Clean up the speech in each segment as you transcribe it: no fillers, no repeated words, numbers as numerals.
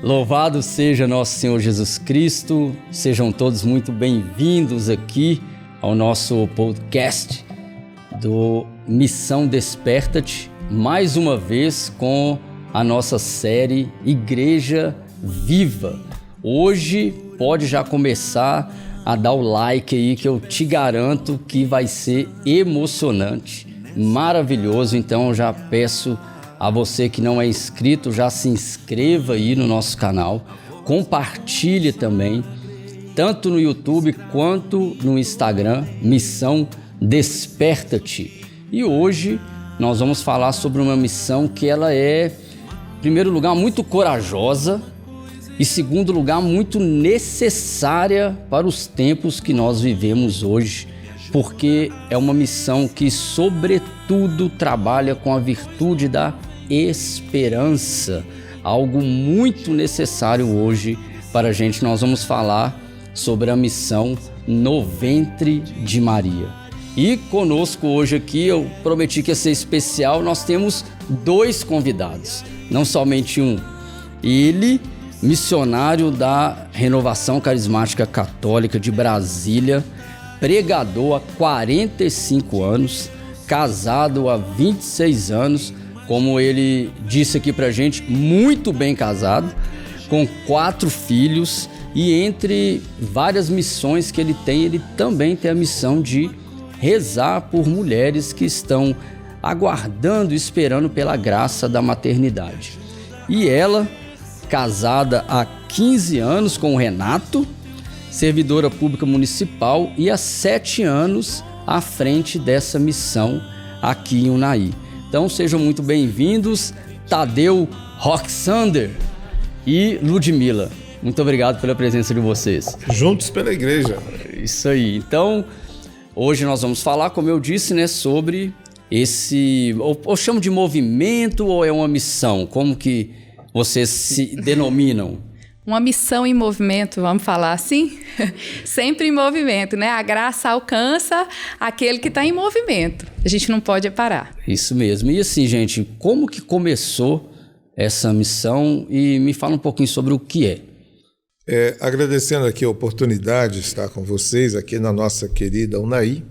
Louvado seja nosso Senhor Jesus Cristo, sejam todos muito bem-vindos aqui ao nosso podcast do Missão Desperta-te, mais uma vez com a nossa série Igreja Viva. Hoje pode já começar a dar o like aí que eu te garanto que vai ser emocionante, maravilhoso, então eu já peço a você que não é inscrito, já se inscreva aí no nosso canal, compartilhe também, tanto no YouTube quanto no Instagram, Missão Desperta-te. E hoje nós vamos falar sobre uma missão que ela é, em primeiro lugar, muito corajosa e, em segundo lugar, muito necessária para os tempos que nós vivemos hoje, porque é uma missão que, sobretudo, trabalha com a virtude da esperança, algo muito necessário hoje para a gente. Nós vamos falar sobre a missão No Ventre de Maria. E conosco hoje aqui, eu prometi que ia ser especial, nós temos dois convidados, não somente um. Ele, missionário da Renovação Carismática Católica de Brasília, pregador há 45 anos, casado há 26 anos, como ele disse aqui pra gente, muito bem casado, com 4 filhos, e entre várias missões que ele também tem a missão de rezar por mulheres que estão aguardando, esperando pela graça da maternidade. E ela, casada há 15 anos com o Renato, servidora pública municipal e há 7 anos à frente dessa missão aqui em Unai. Então sejam muito bem-vindos, Tadeu Roxander e Ludmila. Muito obrigado pela presença de vocês. Juntos pela igreja. Isso aí. Então, hoje nós vamos falar, como eu disse, né, sobre esse... Ou chamo de movimento ou é uma missão? Como que vocês se denominam? Uma missão em movimento, vamos falar assim? Sempre em movimento, né? A graça alcança aquele que está em movimento. A gente não pode parar. Isso mesmo. E assim, gente, como que começou essa missão? E me fala um pouquinho sobre o que é. Agradecendo aqui a oportunidade de estar com vocês aqui na nossa querida Unai,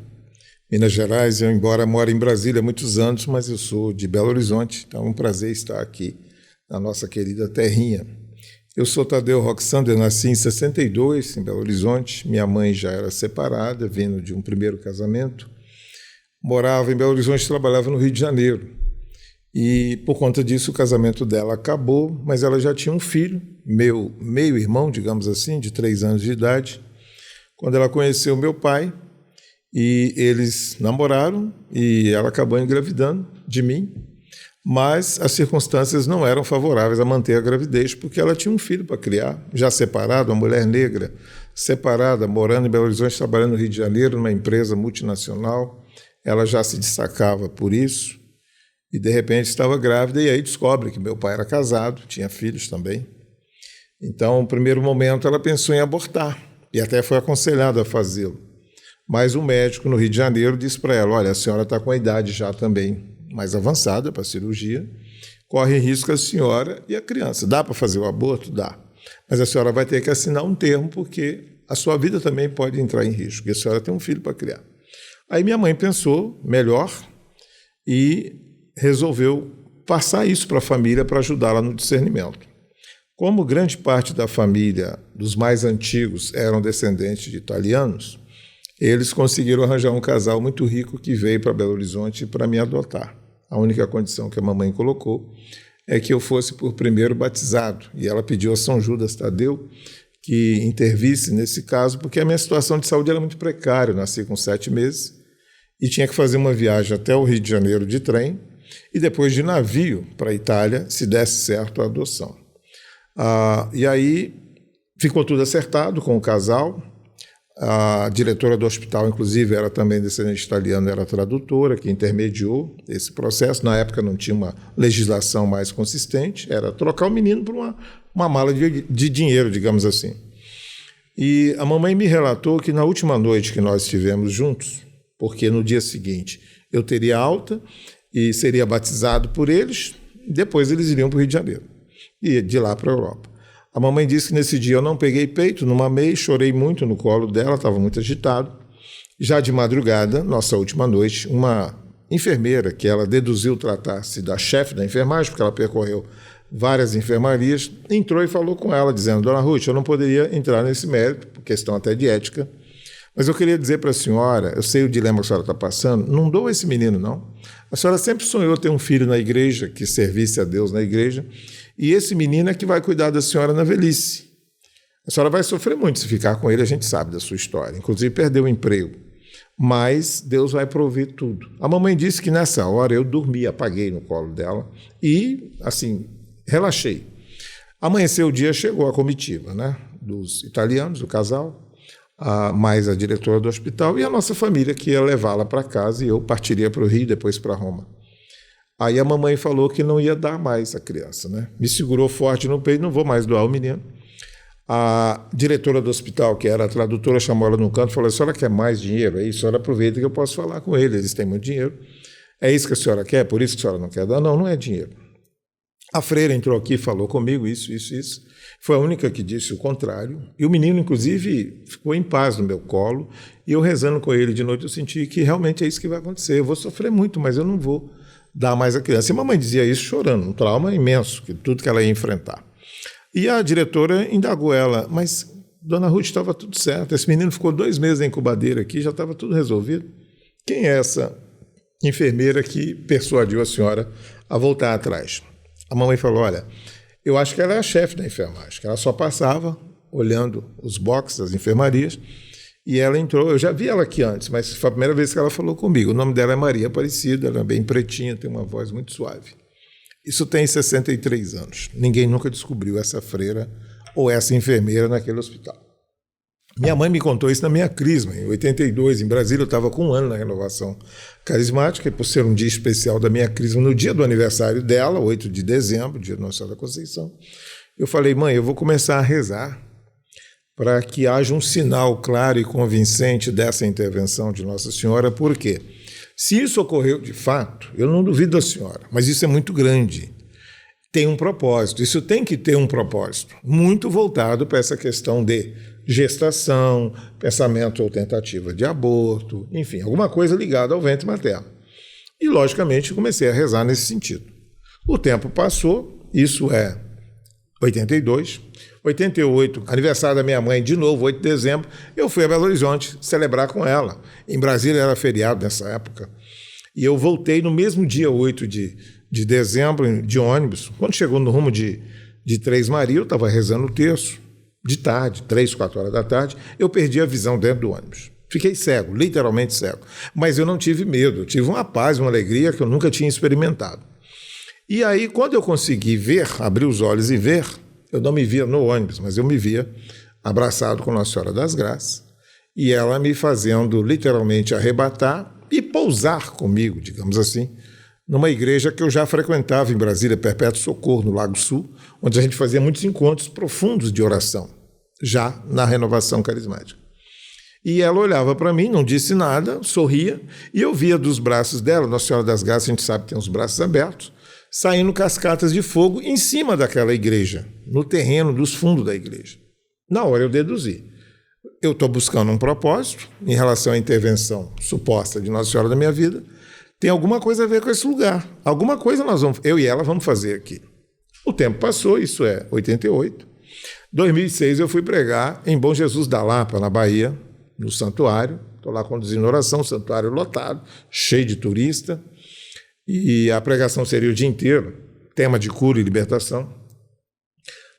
Minas Gerais. Eu, embora moro em Brasília há muitos anos, mas eu sou de Belo Horizonte. Então é um prazer estar aqui na nossa querida terrinha. Eu sou Tadeu Roxander, nasci em 62, em Belo Horizonte. Minha mãe já era separada, vindo de um primeiro casamento. Morava em Belo Horizonte e trabalhava no Rio de Janeiro. E, por conta disso, o casamento dela acabou, mas ela já tinha um filho, meu meio-irmão, digamos assim, de 3 anos de idade, quando ela conheceu meu pai, e eles namoraram, e ela acabou engravidando de mim. Mas as circunstâncias não eram favoráveis a manter a gravidez, porque ela tinha um filho para criar, já separado, uma mulher negra, separada, morando em Belo Horizonte, trabalhando no Rio de Janeiro, numa empresa multinacional. Ela já se destacava por isso, e de repente estava grávida, e aí descobre que meu pai era casado, tinha filhos também. Então, no primeiro momento, ela pensou em abortar, e até foi aconselhada a fazê-lo. Mas o médico no Rio de Janeiro disse para ela: olha, a senhora está com a idade já também mais avançada para a cirurgia, corre risco a senhora e a criança. Dá para fazer o aborto? Dá. Mas a senhora vai ter que assinar um termo, porque a sua vida também pode entrar em risco, e a senhora tem um filho para criar. Aí minha mãe pensou melhor e resolveu passar isso para a família para ajudá-la no discernimento. Como grande parte da família dos mais antigos eram descendentes de italianos, eles conseguiram arranjar um casal muito rico que veio para Belo Horizonte para me adotar. A única condição que a mamãe colocou é que eu fosse por primeiro batizado. E ela pediu a São Judas Tadeu que intervisse nesse caso, porque a minha situação de saúde era muito precária. Eu nasci com 7 meses e tinha que fazer uma viagem até o Rio de Janeiro de trem e depois de navio para a Itália, se desse certo a adoção. E aí ficou tudo acertado com o casal. A diretora do hospital, inclusive, era também descendente italiano, era tradutora, que intermediou esse processo. Na época não tinha uma legislação mais consistente, era trocar o menino por uma mala de dinheiro, digamos assim. E a mamãe me relatou que na última noite que nós estivemos juntos, porque no dia seguinte eu teria alta e seria batizado por eles, depois eles iriam para o Rio de Janeiro, e de lá para a Europa. A mamãe disse que nesse dia eu não peguei peito, não mamei, chorei muito no colo dela, estava muito agitado. Já de madrugada, nossa última noite, uma enfermeira, que ela deduziu tratar-se da chefe da enfermagem, porque ela percorreu várias enfermarias, entrou e falou com ela, dizendo: Dona Ruth, eu não poderia entrar nesse mérito, por questão até de ética, mas eu queria dizer para a senhora, eu sei o dilema que a senhora está passando, não doa esse menino, não. A senhora sempre sonhou ter um filho na igreja, que servisse a Deus na igreja, e esse menino é que vai cuidar da senhora na velhice. A senhora vai sofrer muito se ficar com ele, a gente sabe da sua história, inclusive perdeu o emprego, mas Deus vai prover tudo. A mamãe disse que nessa hora eu dormi, apaguei no colo dela e, assim, relaxei. Amanheceu o dia, chegou a comitiva, né, dos italianos, do casal, mais a diretora do hospital e a nossa família que ia levá-la para casa e eu partiria para o Rio, depois para Roma. Aí a mamãe falou que não ia dar mais a criança, né? Me segurou forte no peito, não vou mais doar o menino. A diretora do hospital, que era a tradutora, chamou ela no canto e falou: a senhora quer mais dinheiro? Aí a senhora aproveita que eu posso falar com eles, eles têm muito dinheiro. É isso que a senhora quer? Por isso que a senhora não quer dar? Não, não é dinheiro. A freira entrou aqui e falou comigo isso. Foi a única que disse o contrário. E o menino, inclusive, ficou em paz no meu colo. E eu rezando com ele de noite, eu senti que realmente é isso que vai acontecer. Eu vou sofrer muito, mas eu não vou dar mais a criança. E a mamãe dizia isso chorando, um trauma imenso, que tudo que ela ia enfrentar. E a diretora indagou ela: mas, Dona Ruth, estava tudo certo. Esse menino ficou 2 meses na incubadeira aqui, já estava tudo resolvido. Quem é essa enfermeira que persuadiu a senhora a voltar atrás? A mamãe falou: olha, eu acho que ela é a chefe da enfermagem, que ela só passava olhando os boxes das enfermarias e ela entrou. Eu já vi ela aqui antes, mas foi a primeira vez que ela falou comigo. O nome dela é Maria Aparecida, ela é bem pretinha, tem uma voz muito suave. Isso tem 63 anos. Ninguém nunca descobriu essa freira ou essa enfermeira naquele hospital. Minha mãe me contou isso na minha crisma, em 82, em Brasília. Eu estava com 1 ano na renovação carismática, e por ser um dia especial da minha crisma, no dia do aniversário dela, 8 de dezembro, dia de Nossa Senhora da Conceição, eu falei: mãe, eu vou começar a rezar para que haja um sinal claro e convincente dessa intervenção de Nossa Senhora. Por quê? Se isso ocorreu de fato, eu não duvido da senhora, mas isso é muito grande. Tem um propósito, isso tem que ter um propósito, muito voltado para essa questão de gestação, pensamento ou tentativa de aborto, enfim, alguma coisa ligada ao ventre materno. E, logicamente, comecei a rezar nesse sentido. O tempo passou, isso é 82, 88, aniversário da minha mãe, de novo, 8 de dezembro, eu fui a Belo Horizonte celebrar com ela. Em Brasília era feriado nessa época. E eu voltei no mesmo dia 8 de dezembro, de ônibus. Quando chegou no rumo de Três Marias, eu estava rezando o terço, de tarde, 3, 4 horas da tarde, eu perdi a visão dentro do ônibus. Fiquei cego, literalmente cego. Mas eu não tive medo, eu tive uma paz, uma alegria que eu nunca tinha experimentado. E aí, quando eu consegui ver, abrir os olhos e ver, eu não me via no ônibus, mas eu me via abraçado com Nossa Senhora das Graças, e ela me fazendo literalmente arrebatar e pousar comigo, digamos assim, numa igreja que eu já frequentava em Brasília, Perpétuo Socorro, no Lago Sul, onde a gente fazia muitos encontros profundos de oração, já na renovação carismática. E ela olhava para mim, não disse nada, sorria, e eu via dos braços dela, Nossa Senhora das Graças, a gente sabe que tem os braços abertos, saindo cascatas de fogo em cima daquela igreja, no terreno dos fundos da igreja. Na hora eu deduzi: eu estou buscando um propósito em relação à intervenção suposta de Nossa Senhora da minha vida, tem alguma coisa a ver com esse lugar, alguma coisa eu e ela vamos fazer aqui. O tempo passou, isso é 88. 2006 eu fui pregar em Bom Jesus da Lapa, na Bahia, no santuário, estou lá conduzindo oração, santuário lotado, cheio de turista, e a pregação seria o dia inteiro, tema de cura e libertação.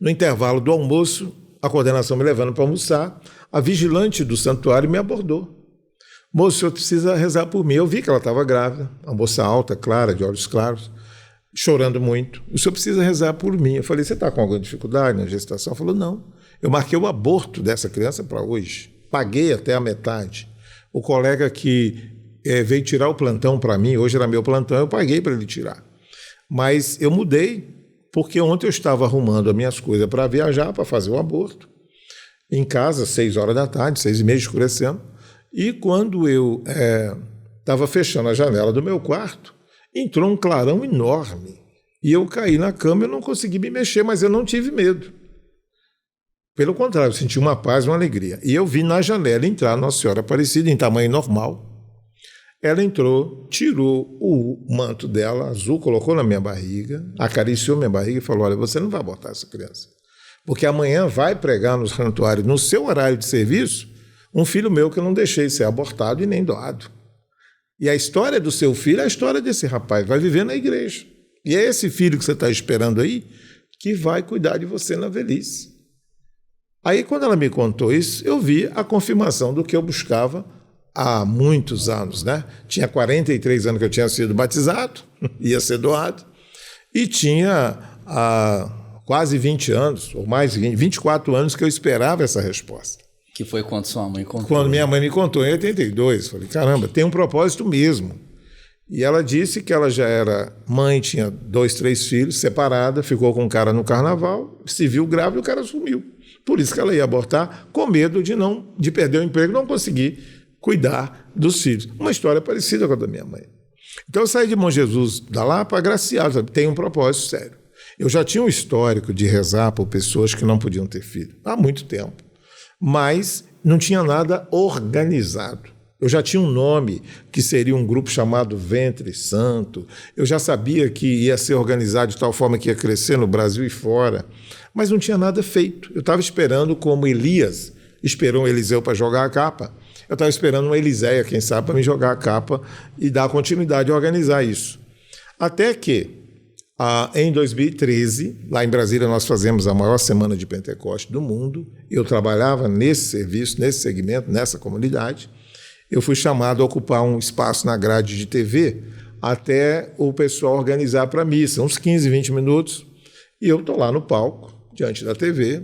No intervalo do almoço, a coordenação me levando para almoçar, a vigilante do santuário me abordou. Moço, o senhor precisa rezar por mim. Eu vi que ela estava grávida, uma moça alta, clara, de olhos claros, chorando muito. O senhor precisa rezar por mim. Eu falei: você está com alguma dificuldade na gestação? Ela falou: não. Eu marquei o aborto dessa criança para hoje. Paguei até a metade. O colega que veio tirar o plantão para mim, hoje era meu plantão, eu paguei para ele tirar. Mas eu mudei, porque ontem eu estava arrumando as minhas coisas para viajar, para fazer o aborto, em casa, 6 horas da tarde, 6h30, escurecendo, e quando eu estava fechando a janela do meu quarto, entrou um clarão enorme, e eu caí na cama, eu não consegui me mexer, mas eu não tive medo. Pelo contrário, eu senti uma paz, uma alegria. E eu vi na janela entrar Nossa Senhora Aparecida em tamanho normal. Ela entrou, tirou o manto dela, azul, colocou na minha barriga, acariciou minha barriga e falou: olha, você não vai abortar essa criança, porque amanhã vai pregar no santuário, no seu horário de serviço, um filho meu que eu não deixei ser abortado e nem doado. E a história do seu filho é a história desse rapaz, vai viver na igreja. E é esse filho que você está esperando aí que vai cuidar de você na velhice. Aí, quando ela me contou isso, eu vi a confirmação do que eu buscava há muitos anos, né? Tinha 43 anos que eu tinha sido batizado, ia ser doado, e tinha quase 20 anos, ou mais de 24 anos que eu esperava essa resposta. Que foi quando sua mãe contou. Quando minha mãe me contou em 82, falei, caramba, tem um propósito mesmo. E ela disse que ela já era mãe, tinha 2, 3 filhos, separada, ficou com um cara no carnaval, se viu grávida e o cara sumiu. Por isso que ela ia abortar, com medo de perder o emprego, não conseguir cuidar dos filhos. Uma história parecida com a da minha mãe. Então eu saí de Bom Jesus da Lapa agraciado, sabe? Tem um propósito sério. Eu já tinha um histórico de rezar por pessoas que não podiam ter filho, há muito tempo. Mas não tinha nada organizado. Eu já tinha um nome, que seria um grupo chamado Ventre Santo. Eu já sabia que ia ser organizado de tal forma que ia crescer no Brasil e fora. Mas não tinha nada feito. Eu estava esperando, como Elias esperou um Eliseu para jogar a capa. Eu estava esperando uma Eliséia, quem sabe, para me jogar a capa e dar continuidade a organizar isso. Até que, em 2013, lá em Brasília, nós fazemos a maior semana de Pentecoste do mundo. Eu trabalhava nesse serviço, nesse segmento, nessa comunidade. Eu fui chamado a ocupar um espaço na grade de TV até o pessoal organizar para a missa, uns 15, 20 minutos. E eu estou lá no palco, diante da TV,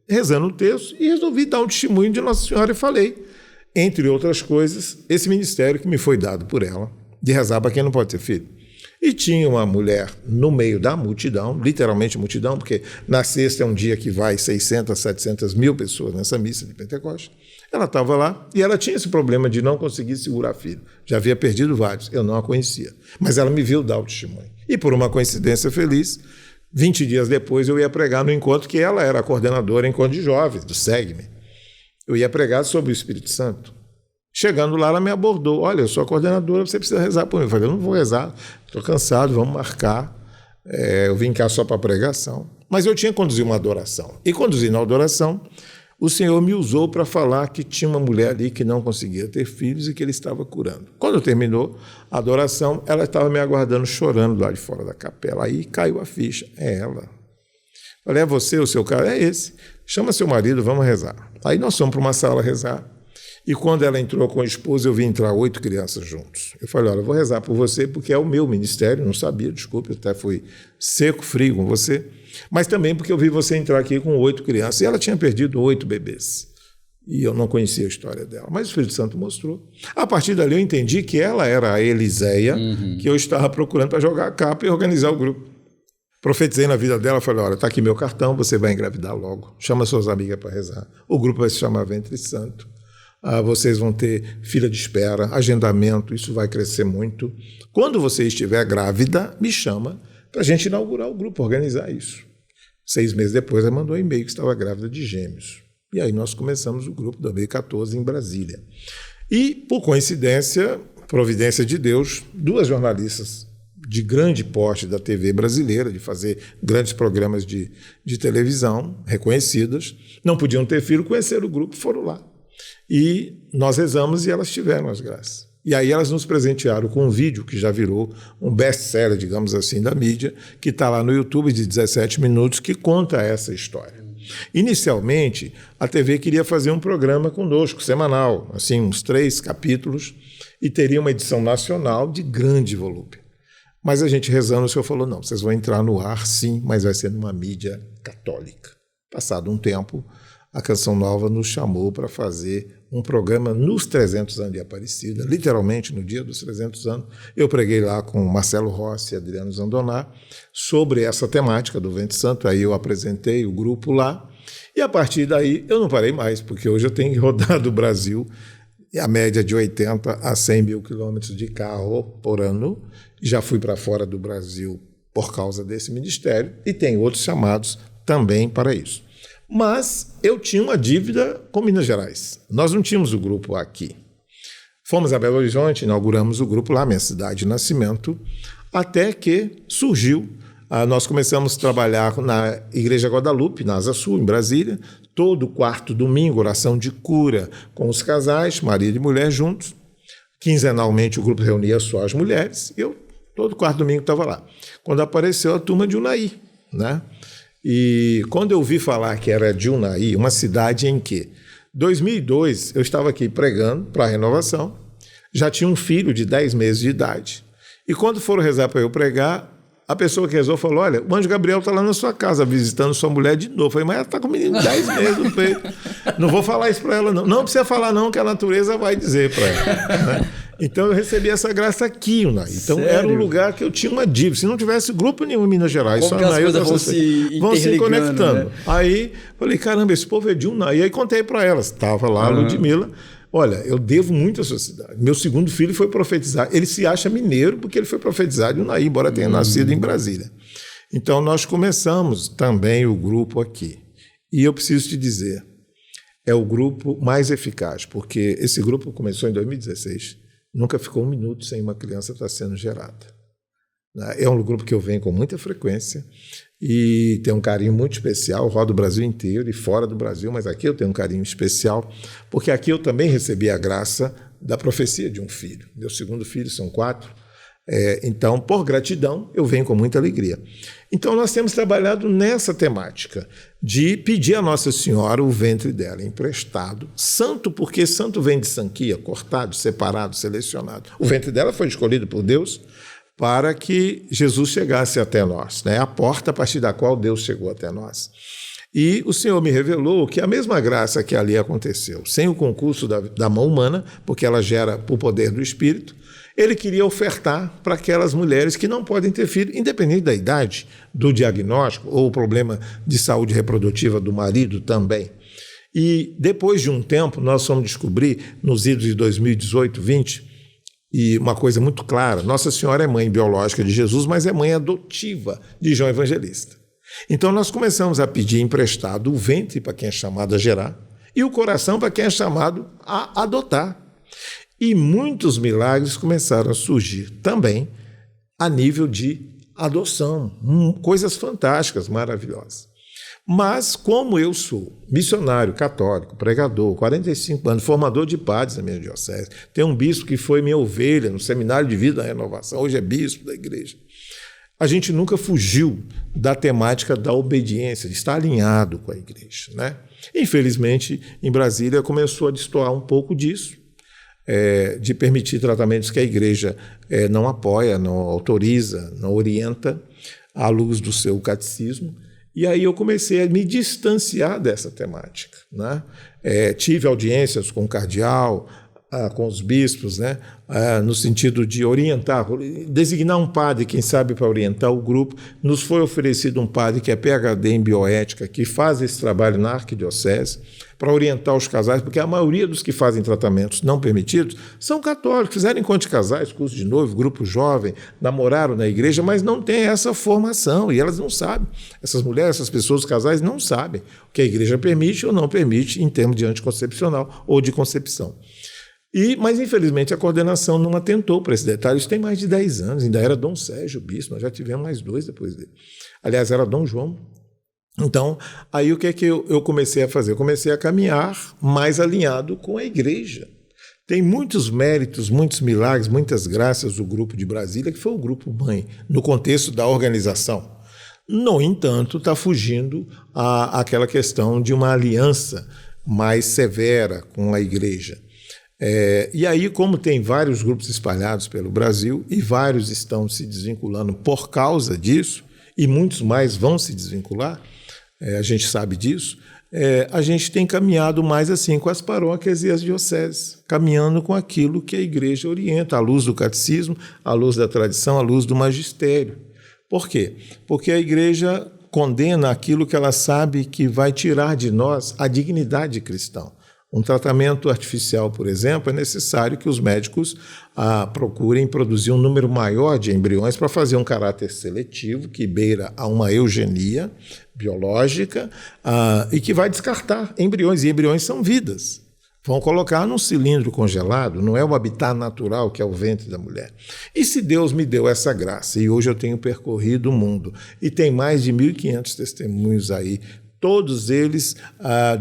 rezando o texto, e resolvi dar um testemunho de Nossa Senhora e falei, entre outras coisas, esse ministério que me foi dado por ela, de rezar para quem não pode ter filho. E tinha uma mulher no meio da multidão, literalmente multidão, porque na sexta é um dia que vai 600, 700 mil pessoas nessa missa de Pentecoste. Ela estava lá e ela tinha esse problema de não conseguir segurar filho. Já havia perdido vários, eu não a conhecia. Mas ela me viu dar o testemunho. E por uma coincidência feliz, 20 dias depois eu ia pregar no encontro que ela era a coordenadora encontro de jovens, do SEGME. Eu ia pregar sobre o Espírito Santo. Chegando lá, ela me abordou. Olha, eu sou a coordenadora, você precisa rezar por mim. Eu falei, eu não vou rezar, estou cansado, vamos marcar. Eu vim cá só para pregação. Mas eu tinha conduzido uma adoração. E conduzindo a adoração, o Senhor me usou para falar que tinha uma mulher ali que não conseguia ter filhos e que Ele estava curando. Quando terminou a adoração, ela estava me aguardando, chorando lá de fora da capela. Aí caiu a ficha. É ela. Falei, é você, o seu cara? É esse. Chama seu marido, vamos rezar. Aí nós fomos para uma sala rezar. E quando ela entrou com a esposa, eu vi entrar 8 crianças juntos. Eu falei, olha, eu vou rezar por você porque é o meu ministério. Não sabia, desculpe, eu até fui seco, frio com você. Mas também porque eu vi você entrar aqui com 8 crianças. E ela tinha perdido 8 bebês. E eu não conhecia a história dela. Mas o Espírito Santo mostrou. A partir dali eu entendi que ela era a Eliséia que eu estava procurando para jogar a capa e organizar o grupo. Profetizei na vida dela, falei, olha, está aqui meu cartão, você vai engravidar logo. Chama suas amigas para rezar. O grupo vai se chamar Ventre Santo. Vocês vão ter fila de espera, agendamento, isso vai crescer muito. Quando você estiver grávida, me chama para a gente inaugurar o grupo, organizar isso. 6 meses depois, ela mandou um e-mail que estava grávida de gêmeos. E aí nós começamos o grupo 2014 em Brasília. E, por coincidência, providência de Deus, 2 jornalistas de grande porte da TV brasileira, de fazer grandes programas de televisão, reconhecidas, não podiam ter filho, conheceram o grupo, foram lá. E nós rezamos e elas tiveram as graças. E aí elas nos presentearam com um vídeo que já virou um best-seller, digamos assim, da mídia, que está lá no YouTube de 17 minutos, que conta essa história. Inicialmente, a TV queria fazer um programa conosco, semanal, assim, uns 3 capítulos, e teria uma edição nacional de grande volume. Mas a gente rezando, o senhor falou, não, vocês vão entrar no ar, sim, mas vai ser numa mídia católica. Passado um tempo, a Canção Nova nos chamou para fazer um programa nos 300 anos de Aparecida, literalmente no dia dos 300 anos. Eu preguei lá com Marcelo Rossi e Adriano Zandoná sobre essa temática do Ventre Santo, aí eu apresentei o grupo lá, e a partir daí eu não parei mais, porque hoje eu tenho rodado o Brasil, a média de 80 a 100 mil quilômetros de carro por ano, já fui para fora do Brasil por causa desse ministério, e tem outros chamados também para isso. Mas eu tinha uma dívida com Minas Gerais. Nós não tínhamos o grupo aqui. Fomos a Belo Horizonte, inauguramos o grupo lá, minha cidade de nascimento, até que surgiu. Nós começamos a trabalhar na Igreja Guadalupe, na Asa Sul, em Brasília, todo quarto domingo, oração de cura com os casais, marido e mulher juntos. Quinzenalmente o grupo reunia só as mulheres, e eu todo quarto domingo estava lá. Quando apareceu a turma de Unai, né? E quando eu ouvi falar que era de Unai, uma cidade em que, 2002, eu estava aqui pregando para a renovação, já tinha um filho de 10 meses de idade. E quando foram rezar para eu pregar, a pessoa que rezou falou, olha, o anjo Gabriel está lá na sua casa visitando sua mulher de novo. Eu falei, mas ela está com o menino de 10 meses no peito. Não vou falar isso para ela, não. Não precisa falar não, que a natureza vai dizer para ela. Né? Então eu recebi essa graça aqui, Unai. Então Sério? era um lugar que eu tinha uma dívida. Se não tivesse grupo nenhum em Minas Gerais, como só que as Unai, coisas vão se conectando. Né? Aí falei, caramba, esse povo é de Unai. E aí contei para elas. Estava lá a Ludmila. Olha, eu devo muito à sociedade. Meu segundo filho foi profetizar. Ele se acha mineiro porque ele foi profetizado em Unai, embora tenha nascido em Brasília. Então, nós começamos também o grupo aqui. E eu preciso te dizer, é o grupo mais eficaz, porque esse grupo começou em 2016, nunca ficou um minuto sem uma criança estar sendo gerada. É um grupo que eu venho com muita frequência e tenho um carinho muito especial, rodo o Brasil inteiro e fora do Brasil, mas aqui eu tenho um carinho especial, porque aqui eu também recebi a graça da profecia de um filho. Meu segundo filho, são 4. Então, por gratidão, eu venho com muita alegria. Então, nós temos trabalhado nessa temática de pedir a Nossa Senhora o ventre dela emprestado, santo porque santo vem de sanquia, cortado, separado, selecionado. O ventre dela foi escolhido por Deus para que Jesus chegasse até nós, né? A porta a partir da qual Deus chegou até nós. E o Senhor me revelou que a mesma graça que ali aconteceu, sem o concurso da mão humana, porque ela gera por poder do Espírito, ele queria ofertar para aquelas mulheres que não podem ter filho, independente da idade, do diagnóstico ou o problema de saúde reprodutiva do marido também. E depois de um tempo, nós fomos descobrir, nos idos de 2018, 20, e uma coisa muito clara, Nossa Senhora é mãe biológica de Jesus, mas é mãe adotiva de João Evangelista. Então nós começamos a pedir emprestado o ventre para quem é chamado a gerar e o coração para quem é chamado a adotar. E muitos milagres começaram a surgir também a nível de adoção, coisas fantásticas, maravilhosas. Mas como eu sou missionário católico, pregador, 45 anos, formador de padres na minha diocese, tenho um bispo que foi minha ovelha no Seminário de Vida da Renovação, hoje é bispo da igreja. A gente nunca fugiu da temática da obediência, de estar alinhado com a igreja, né? Infelizmente, em Brasília começou a destoar um pouco disso, de permitir tratamentos que a igreja não apoia, não autoriza, não orienta à luz do seu catecismo. E aí eu comecei a me distanciar dessa temática, né? Tive audiências com o cardeal, com os bispos, né? No sentido de orientar, designar um padre, quem sabe, para orientar o grupo. Nos foi oferecido um padre que é PhD em bioética, que faz esse trabalho na arquidiocese, para orientar os casais, porque a maioria dos que fazem tratamentos não permitidos são católicos, fizeram encontro de casais, curso de noivo, grupo jovem, namoraram na igreja, mas não tem essa formação, e elas não sabem. Essas mulheres, essas pessoas, os casais, não sabem o que a igreja permite ou não permite em termos de anticoncepcional ou de concepção. Mas, infelizmente, a coordenação não atentou para esse detalhe. Isso tem mais de 10 anos, ainda era Dom Sérgio Bispo, nós já tivemos mais 2 depois dele. Aliás, era Dom João. Então, aí o que é que eu comecei a fazer? Eu comecei a caminhar mais alinhado com a igreja. Tem muitos méritos, muitos milagres, muitas graças do grupo de Brasília, que foi o grupo mãe, no contexto da organização. No entanto, está fugindo àquela questão de uma aliança mais severa com a igreja. E aí, como tem vários grupos espalhados pelo Brasil e vários estão se desvinculando por causa disso, e muitos mais vão se desvincular, a gente sabe disso, a gente tem caminhado mais assim com as paróquias e as dioceses, caminhando com aquilo que a igreja orienta, à luz do catecismo, à luz da tradição, à luz do magistério. Por quê? Porque a igreja condena aquilo que ela sabe que vai tirar de nós a dignidade cristã. Um tratamento artificial, por exemplo, é necessário que os médicos procurem produzir um número maior de embriões para fazer um caráter seletivo que beira a uma eugenia, biológica, e que vai descartar embriões, e embriões são vidas. Vão colocar num cilindro congelado, não é o habitat natural que é o ventre da mulher. E se Deus me deu essa graça, e hoje eu tenho percorrido o mundo, e tem mais de 1.500 testemunhos aí, todos eles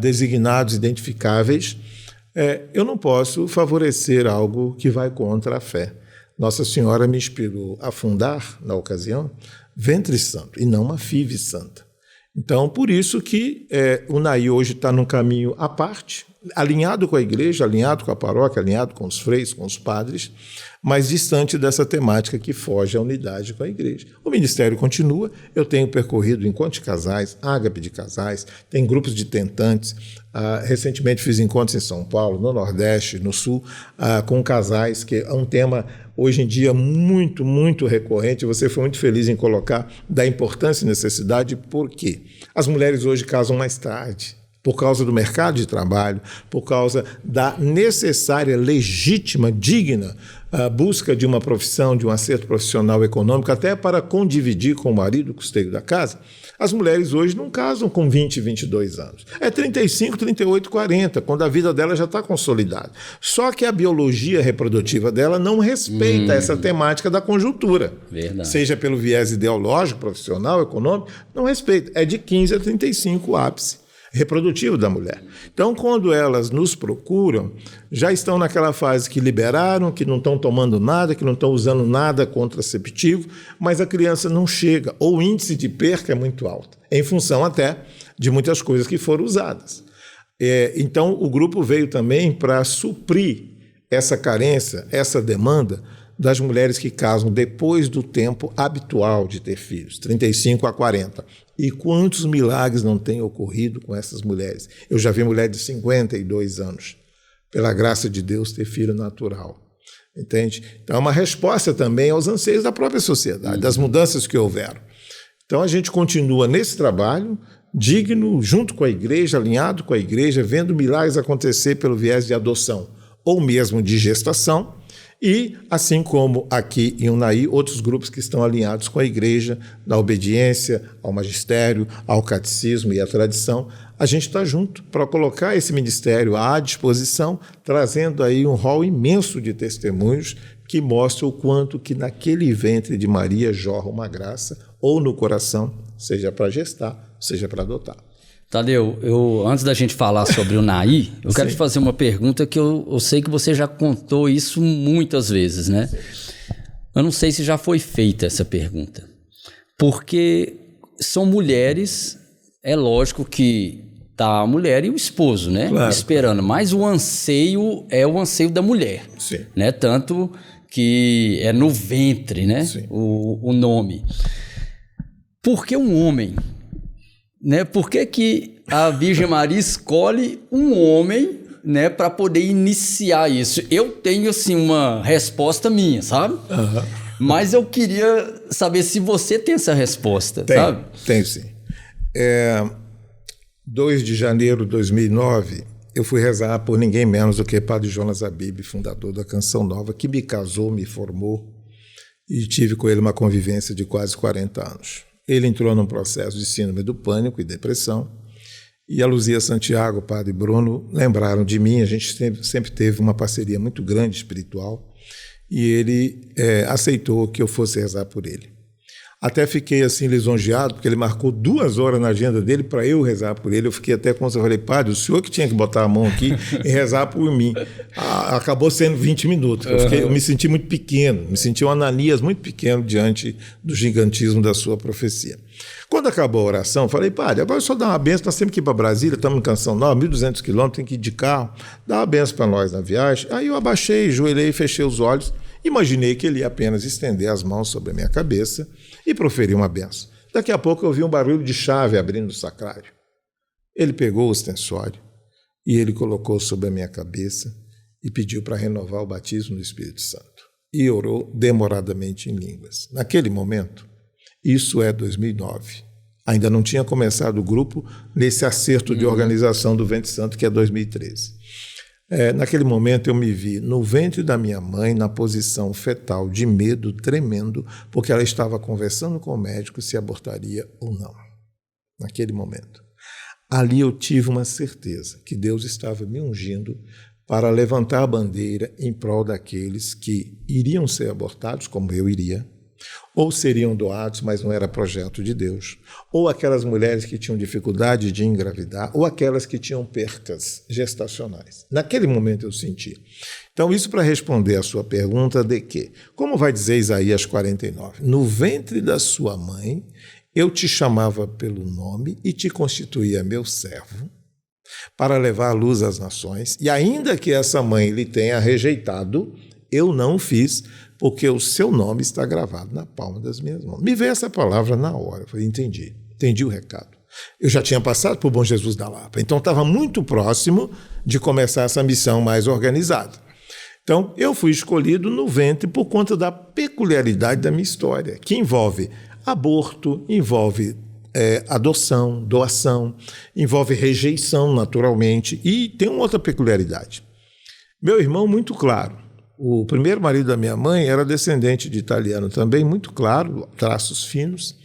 designados, identificáveis, eu não posso favorecer algo que vai contra a fé. Nossa Senhora me inspirou a fundar, na ocasião, Ventre Santo, e não uma FIV Santa. Então, por isso que o Naí hoje está num caminho à parte, alinhado com a igreja, alinhado com a paróquia, alinhado com os freios, com os padres, mas distante dessa temática que foge à unidade com a igreja. O ministério continua, eu tenho percorrido encontros de casais, ágape de casais, tem grupos de tentantes. Recentemente fiz encontros em São Paulo, no Nordeste, no Sul, com casais, que é um tema hoje em dia muito, muito recorrente. Você foi muito feliz em colocar da importância e necessidade, porque as mulheres hoje casam mais tarde, por causa do mercado de trabalho, por causa da necessária, legítima, digna busca de uma profissão, de um acerto profissional econômico, até para condividir com o marido o custeio da casa. As mulheres hoje não casam com 20, 22 anos. É 35, 38, 40, quando a vida dela já está consolidada. Só que a biologia reprodutiva dela não respeita essa temática da conjuntura. Verdade. Seja pelo viés ideológico, profissional, econômico, não respeita. É de 15 a 35 o ápice reprodutivo da mulher. Então, quando elas nos procuram, já estão naquela fase que liberaram, que não estão tomando nada, que não estão usando nada contraceptivo, mas a criança não chega, ou o índice de perca é muito alto, em função até de muitas coisas que foram usadas. Então, o grupo veio também para suprir essa carência, essa demanda das mulheres que casam depois do tempo habitual de ter filhos, 35 a 40. E quantos milagres não têm ocorrido com essas mulheres? Eu já vi mulher de 52 anos, pela graça de Deus, ter filho natural. Entende? Então, é uma resposta também aos anseios da própria sociedade, das mudanças que houveram. Então, a gente continua nesse trabalho, digno, junto com a igreja, alinhado com a igreja, vendo milagres acontecer pelo viés de adoção, ou mesmo de gestação. E, assim como aqui em Unai, outros grupos que estão alinhados com a igreja, na obediência ao magistério, ao catecismo e à tradição, a gente está junto para colocar esse ministério à disposição, trazendo aí um rol imenso de testemunhos que mostram o quanto que naquele ventre de Maria jorra uma graça, ou no coração, seja para gestar, seja para adotar. Tadeu, antes da gente falar sobre o Naí, eu quero te fazer uma pergunta que eu sei que você já contou isso muitas vezes, né? Sim. Eu não sei se já foi feita essa pergunta. Porque são mulheres, é lógico que tá a mulher e o esposo, né? Claro. Esperando, mas o anseio é o anseio da mulher. Sim. Né? Tanto que é no ventre, né? O nome. Por que um homem... Né? Por que a Virgem Maria escolhe um homem, né, para poder iniciar isso? Eu tenho assim, uma resposta minha, sabe? Uhum. Mas eu queria saber se você tem essa resposta, sabe? Tenho sim. 2 de janeiro de 2009, eu fui rezar por ninguém menos do que Padre Jonas Abib, fundador da Canção Nova, que me casou, me formou e tive com ele uma convivência de quase 40 anos. Ele entrou num processo de síndrome do pânico e depressão, e a Luzia Santiago, o Padre Bruno, lembraram de mim. A gente sempre teve uma parceria muito grande espiritual, e ele aceitou que eu fosse rezar por ele. Até fiquei assim lisonjeado, porque ele marcou 2 horas na agenda dele para eu rezar por ele. Eu fiquei até com você, falei, padre, o senhor que tinha que botar a mão aqui e rezar por mim. Acabou sendo 20 minutos. Eu me senti muito pequeno, me senti um Ananias muito pequeno diante do gigantismo da sua profecia. Quando acabou a oração, falei, padre, agora só dá uma benção, nós temos que ir para Brasília, estamos em Canção Nova, 1.200 quilômetros, tem que ir de carro, dá uma benção para nós na viagem. Aí eu abaixei, joelhei, fechei os olhos, imaginei que ele ia apenas estender as mãos sobre a minha cabeça e proferir uma benção. Daqui a pouco eu ouvi um barulho de chave abrindo o sacrário. Ele pegou o ostensório e ele colocou sobre a minha cabeça e pediu para renovar o batismo do Espírito Santo. E orou demoradamente em línguas. Naquele momento, isso é 2009, ainda não tinha começado o grupo nesse acerto de organização do Ventre Santo, que é 2013. Naquele momento eu me vi no ventre da minha mãe, na posição fetal de medo tremendo, porque ela estava conversando com o médico se abortaria ou não. naquele momento. Ali eu tive uma certeza que Deus estava me ungindo para levantar a bandeira em prol daqueles que iriam ser abortados, como eu iria, ou seriam doados, mas não era projeto de Deus, ou aquelas mulheres que tinham dificuldade de engravidar, ou aquelas que tinham percas gestacionais. Naquele momento eu senti. Então, isso para responder a sua pergunta de que, como vai dizer Isaías 49, no ventre da sua mãe eu te chamava pelo nome e te constituía meu servo, para levar a luz às nações, e ainda que essa mãe lhe tenha rejeitado, eu não o fiz, porque o seu nome está gravado na palma das minhas mãos. Me veio essa palavra na hora, eu falei, entendi o recado. Eu já tinha passado por Bom Jesus da Lapa, então estava muito próximo de começar essa missão mais organizada. Então, eu fui escolhido no ventre por conta da peculiaridade da minha história, que envolve aborto, envolve adoção, doação, envolve rejeição, naturalmente, e tem uma outra peculiaridade. Meu irmão, muito claro, o primeiro marido da minha mãe era descendente de italiano também, muito claro, traços finos,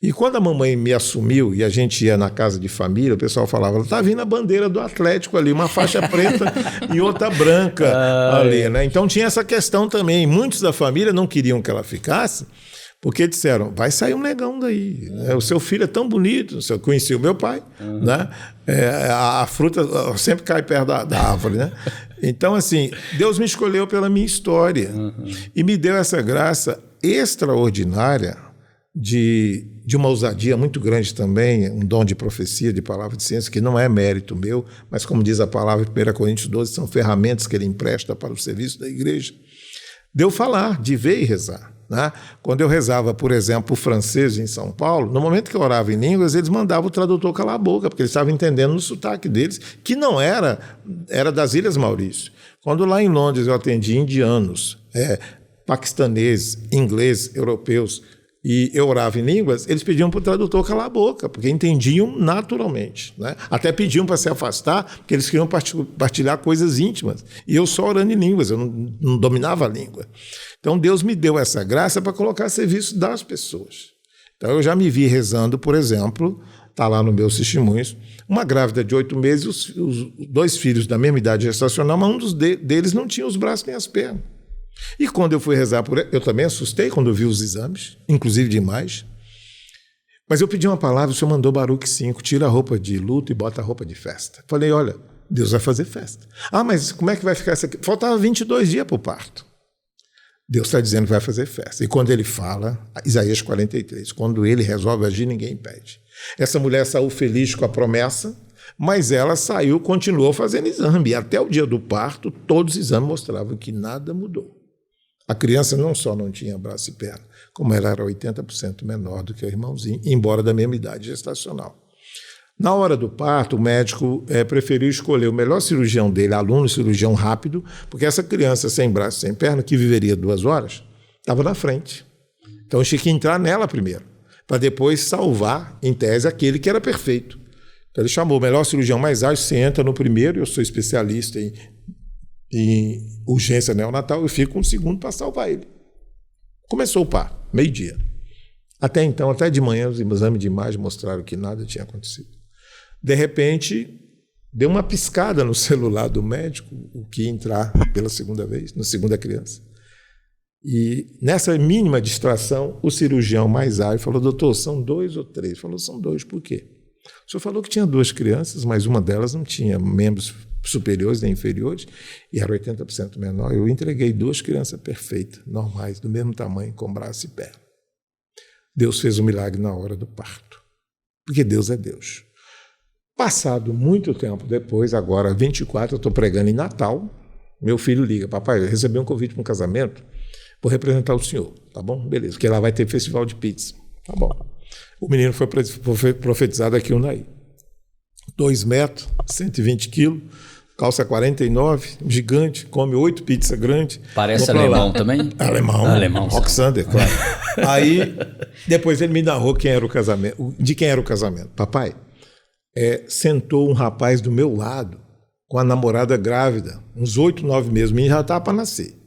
e quando a mamãe me assumiu e a gente ia na casa de família, o pessoal falava, está vindo a bandeira do Atlético ali, uma faixa preta e outra branca ali, né? Então tinha essa questão também, muitos da família não queriam que ela ficasse, porque disseram, vai sair um negão daí, né? O seu filho é tão bonito, eu conheci o meu pai, né? A fruta sempre cai perto da árvore, né? Então, assim, Deus me escolheu pela minha história e me deu essa graça extraordinária de uma ousadia muito grande também, um dom de profecia, de palavra de ciência, que não é mérito meu, mas como diz a palavra em 1 Coríntios 12, são ferramentas que ele empresta para o serviço da igreja. Deu falar, de ver e rezar. Né? Quando eu rezava, por exemplo, o francês em São Paulo, no momento que eu orava em línguas, eles mandavam o tradutor calar a boca, porque eles estavam entendendo no sotaque deles, que não era das Ilhas Maurício. Quando lá em Londres eu atendi indianos, paquistaneses, ingleses, europeus, e eu orava em línguas, eles pediam para o tradutor calar a boca, porque entendiam naturalmente. Né? Até pediam para se afastar, porque eles queriam partilhar coisas íntimas. E eu só orando em línguas, eu não dominava a língua. Então Deus me deu essa graça para colocar a serviço das pessoas. Então eu já me vi rezando, por exemplo, está lá no meus testemunhos, uma grávida de 8 meses, os 2 filhos da mesma idade gestacional, mas um deles não tinha os braços nem as pernas. E quando eu fui rezar por ele, eu também assustei quando eu vi os exames, inclusive demais. Mas eu pedi uma palavra, o senhor mandou Baruque 5, tira a roupa de luto e bota a roupa de festa. Falei, olha, Deus vai fazer festa. Ah, mas como é que vai ficar essa aqui? Faltava 22 dias para o parto. Deus está dizendo que vai fazer festa. E quando ele fala, Isaías 43, quando ele resolve agir, ninguém impede. Essa mulher saiu feliz com a promessa, mas ela saiu, continuou fazendo exame. E até o dia do parto, todos os exames mostravam que nada mudou. A criança não só não tinha braço e perna, como ela era 80% menor do que o irmãozinho, embora da mesma idade gestacional. Na hora do parto, o médico preferiu escolher o melhor cirurgião dele, aluno cirurgião rápido, porque essa criança sem braço e sem perna, que viveria 2 horas, estava na frente. Então eu tinha que entrar nela primeiro, para depois salvar, em tese, aquele que era perfeito. Então ele chamou o melhor cirurgião mais ágil, você entra no primeiro, eu sou especialista em urgência neonatal, eu fico um segundo para salvar ele. Começou o parto, meio-dia. Até então, até de manhã, os exames de imagem mostraram que nada tinha acontecido. De repente, deu uma piscada no celular do médico, o que ia entrar pela segunda vez, na segunda criança. E nessa mínima distração, o cirurgião mais ágil falou, doutor, são 2 ou 3? Ele falou, são 2, por quê? O senhor falou que tinha 2 crianças, mas uma delas não tinha membros superiores nem inferiores, e era 80% menor. Eu entreguei 2 crianças perfeitas, normais, do mesmo tamanho, com braço e perna. Deus fez um milagre na hora do parto, porque Deus é Deus. Passado muito tempo depois, agora 24, eu estou pregando em Natal, meu filho liga, papai, eu recebi um convite para um casamento, vou representar o senhor, tá bom? Beleza, porque lá vai ter festival de pizza, tá bom. O menino foi profetizado aqui, o Naí. 2 metros, 120 quilos, calça 49, gigante, come 8 pizzas grandes. Parece alemão também? Alemão, Roxander, claro. Aí, depois ele me narrou quem era o casamento, de quem era o casamento. Papai, sentou um rapaz do meu lado, com a namorada grávida, uns 8, 9 meses, o menino já estava para nascer.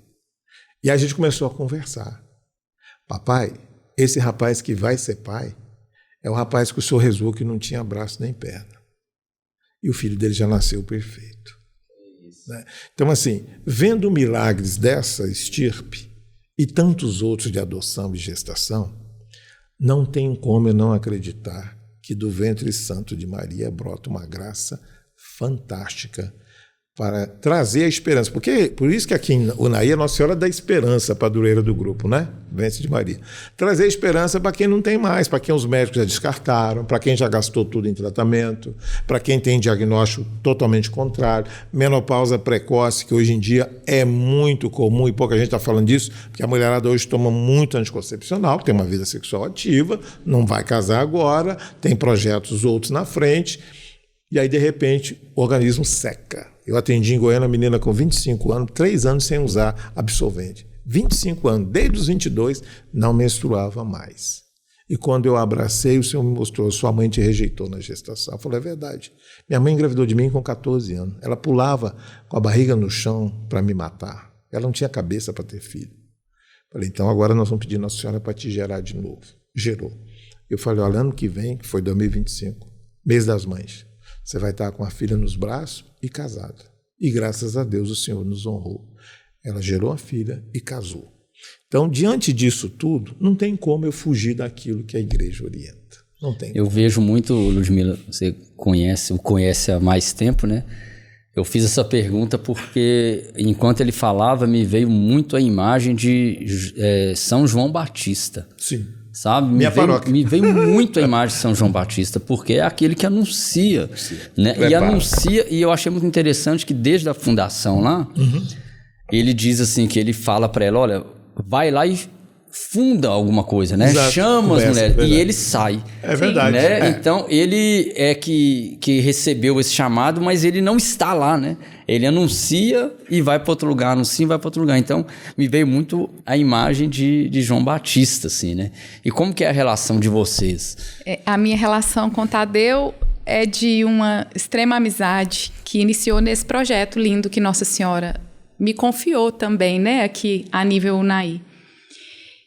E a gente começou a conversar. Papai, esse rapaz que vai ser pai, É o rapaz que o senhor rezou que não tinha braço nem perna. E o filho dele já nasceu perfeito. Né? Então, assim, vendo milagres dessa estirpe e tantos outros de adoção e gestação, não tem como eu não acreditar que do ventre santo de Maria brota uma graça fantástica para trazer a esperança. Porque, por isso que aqui em Unai, a Nossa Senhora dá esperança, a padroeira do grupo, né? Ventre de Maria. Trazer esperança para quem não tem mais, para quem os médicos já descartaram, para quem já gastou tudo em tratamento, para quem tem diagnóstico totalmente contrário, menopausa precoce, que hoje em dia é muito comum e pouca gente está falando disso, porque a mulherada hoje toma muito anticoncepcional, tem uma vida sexual ativa, não vai casar agora, tem projetos outros na frente, e aí, de repente, o organismo seca. Eu atendi em Goiânia uma menina com 25 anos, 3 anos sem usar absorvente. 25 anos, desde os 22, não menstruava mais. E quando eu abracei, o Senhor me mostrou, sua mãe te rejeitou na gestação. Eu falei, é verdade. Minha mãe engravidou de mim com 14 anos. Ela pulava com a barriga no chão para me matar. Ela não tinha cabeça para ter filho. Eu falei, então agora nós vamos pedir Nossa Senhora para te gerar de novo. Gerou. Eu falei, olha, ano que vem, que foi 2025, mês das mães, você vai estar com a filha nos braços e casada. E graças a Deus o Senhor nos honrou. Ela gerou a filha e casou. Então, diante disso tudo, não tem como eu fugir daquilo que a igreja orienta. Não tem. Eu vejo muito, Ludmila, você o conhece há mais tempo, né? Eu fiz essa pergunta porque, enquanto ele falava, me veio muito a imagem de São João Batista. Sim. Sabe? Me veio muito a imagem de São João Batista, porque é aquele que anuncia, né? E anuncia, e eu achei muito interessante que desde a fundação lá, ele diz assim, que ele fala para ela, olha, vai lá e funda alguma coisa, né? Exato. Chama as mulheres, e ele sai. É verdade. Né? É. Então, ele é que recebeu esse chamado, mas ele não está lá, né? Ele anuncia e vai para outro lugar, anuncia e vai para outro lugar. Então, me veio muito a imagem de João Batista, assim, né? E como que é a relação de vocês? A minha relação com Tadeu é de uma extrema amizade que iniciou nesse projeto lindo que Nossa Senhora me confiou também, né? Aqui a nível Unai.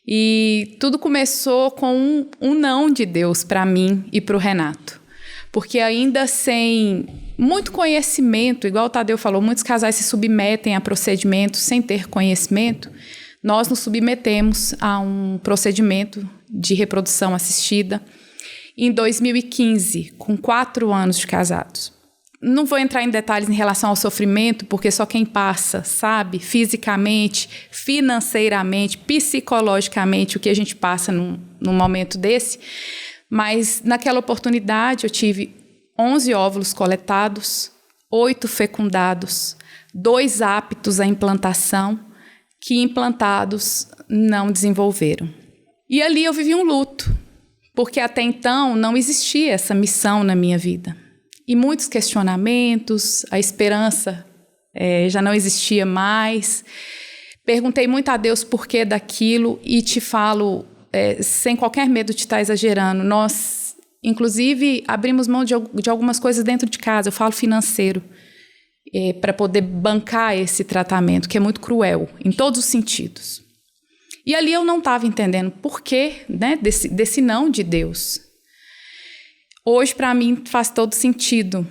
E tudo começou com um não de Deus para mim e para o Renato. Porque ainda sem muito conhecimento, igual o Tadeu falou, muitos casais se submetem a procedimentos sem ter conhecimento. Nós nos submetemos a um procedimento de reprodução assistida em 2015, com 4 anos de casados. Não vou entrar em detalhes em relação ao sofrimento, porque só quem passa sabe, fisicamente, financeiramente, psicologicamente, o que a gente passa num momento desse. Mas, naquela oportunidade, eu tive 11 óvulos coletados, 8 fecundados, 2 aptos à implantação, que implantados não desenvolveram. E ali eu vivi um luto, porque até então não existia essa missão na minha vida. E muitos questionamentos, a esperança já não existia mais. Perguntei muito a Deus por que daquilo e te falo, sem qualquer medo de estar exagerando, nós, inclusive, abrimos mão de algumas coisas dentro de casa, eu falo financeiro, para poder bancar esse tratamento, que é muito cruel, em todos os sentidos. E ali eu não estava entendendo por quê, né, desse não de Deus. Hoje, para mim, faz todo sentido,